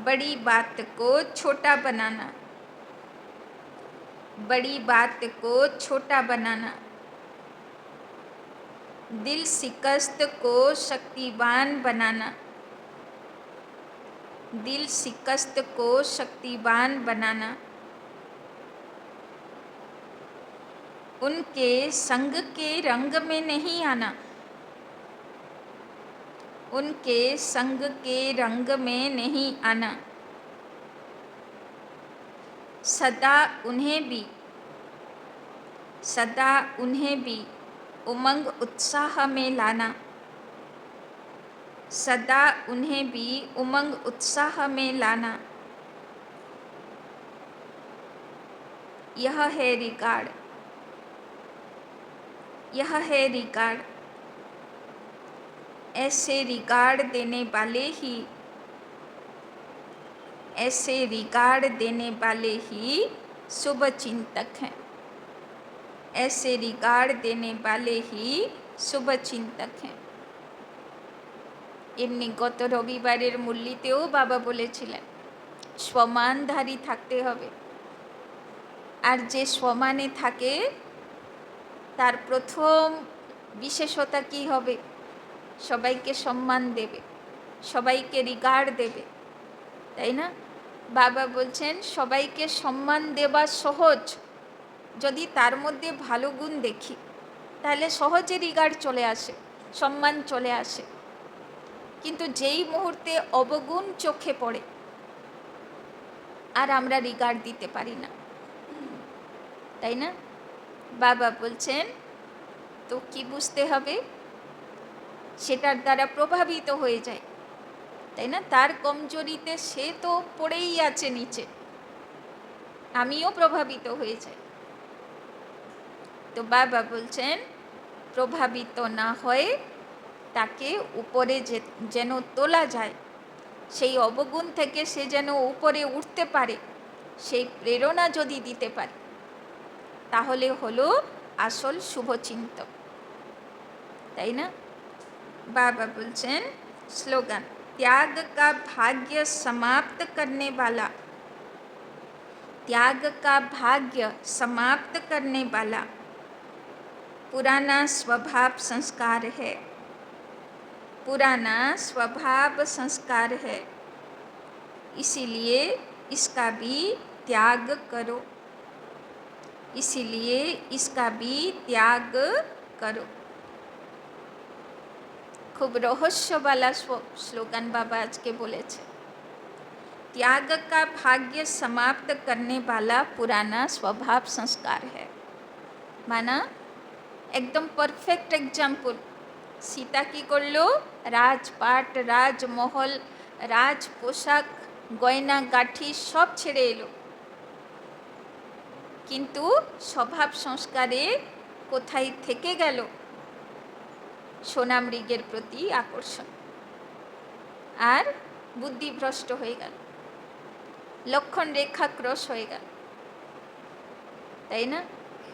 Speaker 1: बड़ी बात को छोटा बनाना, बड़ी बात को छोटा बनाना, दिल शिकस्त को शक्तिवान बनाना, दिल शिकस्त को शक्तिवान बनाना। उनके संग के रंग में नहीं आना, उनके संग के रंग में नहीं आना। सदा उन्हें भी, सदा उन्हें भी उमंग उत्साह में लाना, सदा उन्हें भी उमंग उत्साह में लाना, यह है रिगार्ड, यह है रिगार्ड। ऐसे रिगार्ड देने वाले ही शुभ चिंतक हैं। ऐसे रिगार्ड देने वाले ही शुभ चिंतक हैं। এমনি গত রবিবারের মুরলিতেও বাবা বলেছিলেন সমানধারী থাকতে হবে। আর যে সমানে থাকে তার প্রথম বিশেষতা কি হবে? সবাইকে সম্মান দেবে, সবাইকে রিগার্ড দেবে, তাই না? বাবা বলছেন সবাইকে সম্মান দেওয়া সহজ, যদি তার মধ্যে ভালো গুণ দেখি তাহলে সহজে রিগার্ড চলে আসে, সম্মান চলে আসে। কিন্তু যেই মুহূর্তে অবগুণ চোখে পড়ে আর আমরা রিগার্ড দিতে পারি না, তাই না? বাবা বলছেন তো কি বুঝতে হবে? সেটার দ্বারা প্রভাবিত হয়ে যায়, তাই না? তার কমজোরিতে সে তো পড়েই আছে নিচে, আমিও প্রভাবিত হয়ে যাই। তো বাবা বলছেন প্রভাবিত না হয়ে তাকে উপরে যেন তোলা যায়, সেই অবগুণ থেকে সে যেন উপরে উঠতে পারে, সেই প্রেরণা যদি দিতে পারে তাহলে হলো আসল শুভচিন্তক, তাই না? बाबा बोलचन स्लोगन त्याग का भाग्य समाप्त करने वाला, त्याग का भाग्य समाप्त करने वाला पुराना स्वभाव संस्कार है, पुराना स्वभाव संस्कार है, इसीलिए इसका भी त्याग करो, इसीलिए इसका भी त्याग करो। খুব রহস্যবালা স্লোগান বাবা আজকে বলেছে। त्याग का भाग्य समाप्त करने वाला पुराना स्वभाव संस्कार है। माना एकदम परफेक्ट एग्जाम्पल, सीता की करलो राजपाट, राजमहल, राज पोशाक, गयना गाठी सब छेड़े एलो, किन्तु स्वभाव संस्कारे कोथाय थेके गेल? সোনা মৃগের প্রতি আকর্ষণ, আর বুদ্ধিভ্রষ্ট হয়ে গেল, লক্ষণ রেখা ক্রস হয়ে গেল, তাই না?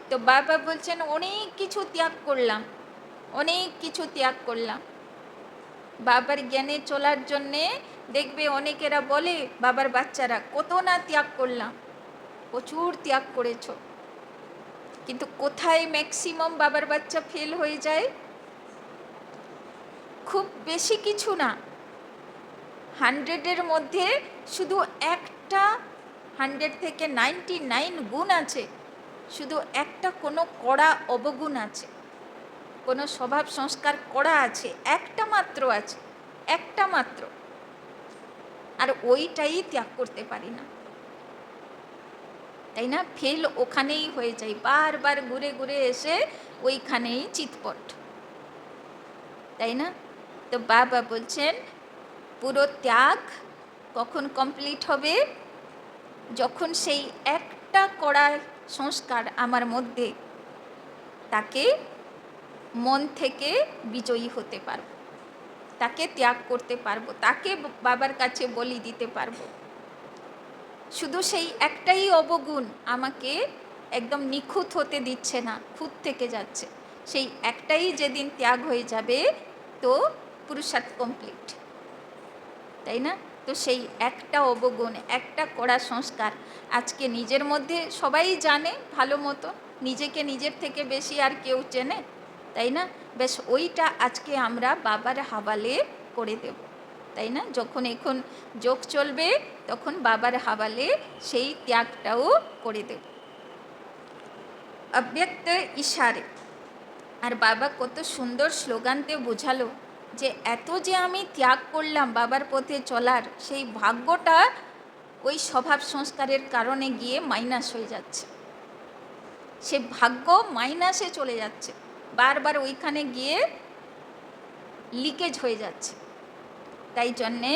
Speaker 1: তো বাবা বলছেন অনেক কিছু ত্যাগ করলাম, অনেক কিছু ত্যাগ করলাম বাবার জ্ঞানে চলার জন্যে। দেখবে অনেকেরা বলে বাবার বাচ্চারা কত না ত্যাগ করলাম, প্রচুর ত্যাগ করেছ, কিন্তু কোথায় ম্যাক্সিমাম বাবার বাচ্চা ফেল হয়ে যায়? খুব বেশি কিছু না, 100-এর মধ্যে শুধু একটা, 100 থেকে 99 গুণ আছে, শুধু একটা কোনো কড়া অবগুণ আছে, কোনো স্বভাব সংস্কার কড়া আছে, একটা মাত্র আছে, একটা মাত্র, আর ওইটাই ত্যাগ করতে পারি না, তাই না? ফেল ওখানেই হয়ে যায়, বারবার ঘুরে ঘুরে এসে ওইখানেই চিৎপট, তাই না? তো বাবা বলছেন পুরো ত্যাগ কখন কমপ্লিট হবে? যখন সেই একটা কড়া সংস্কার আমার মধ্যে, তাকে মন থেকে বিজয়ী হতে পারব, তাকে ত্যাগ করতে পারবো, তাকে বাবার কাছে বলি দিতে পারবো। শুধু সেই একটাই অবগুণ আমাকে একদম নিখুঁত হতে দিচ্ছে না, খুঁত থেকে যাচ্ছে, সেই একটাই যেদিন ত্যাগ হয়ে যাবে তো পুরুষার্থ কমপ্লিট, তাই না? তো সেই একটা অবগুণ, একটা কড়া সংস্কার আজকে নিজের মধ্যে সবাই জানে ভালো মতো, নিজেকে নিজের থেকে বেশি আর কেউ চেনে, তাই না? বেশ ওইটা আজকে আমরা বাবার হাওয়ালে করে দেব, তাই না? যখন এখন যোগ চলবে তখন বাবার হাওয়ালে সেই ত্যাগটাও করে দেব। অব্যক্ত ইশারে, আর বাবা কত সুন্দর স্লোগানতে বোঝালো যে এত যে আমি ত্যাগ করলাম বাবার পথে চলার, সেই ভাগ্যটা ওই স্বভাব সংস্কারের কারণে গিয়ে মাইনাস হয়ে যাচ্ছে, সে ভাগ্য মাইনাসে চলে যাচ্ছে, বারবার ওইখানে গিয়ে লিকেজ হয়ে যাচ্ছে, তাই জন্যে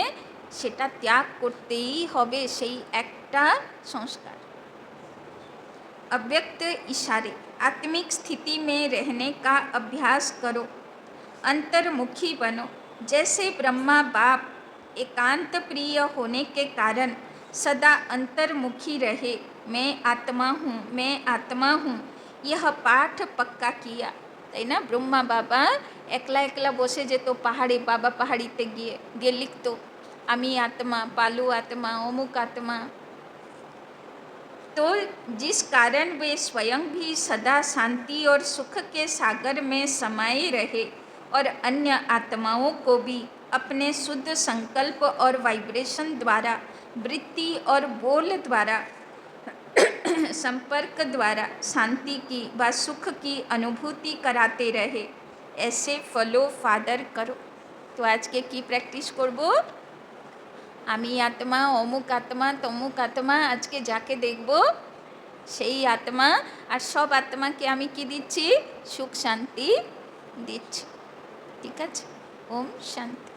Speaker 1: সেটা ত্যাগ করতেই হবে, সেই একটা সংস্কার। अव्यक्त इशारे आत्मिक स्थिति में रहने का अभ्यास करो, अंतर्मुखी बनो, जैसे ब्रह्मा बाप एकांत प्रिय होने के कारण सदा अंतर्मुखी रहे, मैं आत्मा हूँ, मैं आत्मा हूँ, यह पाठ पक्का किया। তাই না? ব্রহ্মা বাবা একলা একলা বসে যেত পাহাড়ে, বাবা পাহাড়িতে গিয়ে লিখতো আমি आत्मा, पालू आत्मा, अमुक आत्मा। तो जिस कारण वे स्वयं भी सदा शांति और सुख के सागर में समाये रहे और अन्य आत्माओं को भी अपने शुद्ध संकल्प और वाइब्रेशन द्वारा, वृत्ति और बोल द्वारा, संपर्क द्वारा शांति की व सुख की अनुभूति कराते रहे, ऐसे फॉलो फादर करो। तो आज के की प्रैक्टिस करबो, আমি আত্মা, অমুক আত্মা, তমুক আত্মা, আজকে যাকে দেখব সেই আত্মা, আর সব আত্মাকে আমি কি দিচ্ছি? সুখ শান্তি দিচ্ছি। ঠিক আছে? ওম শান্তি।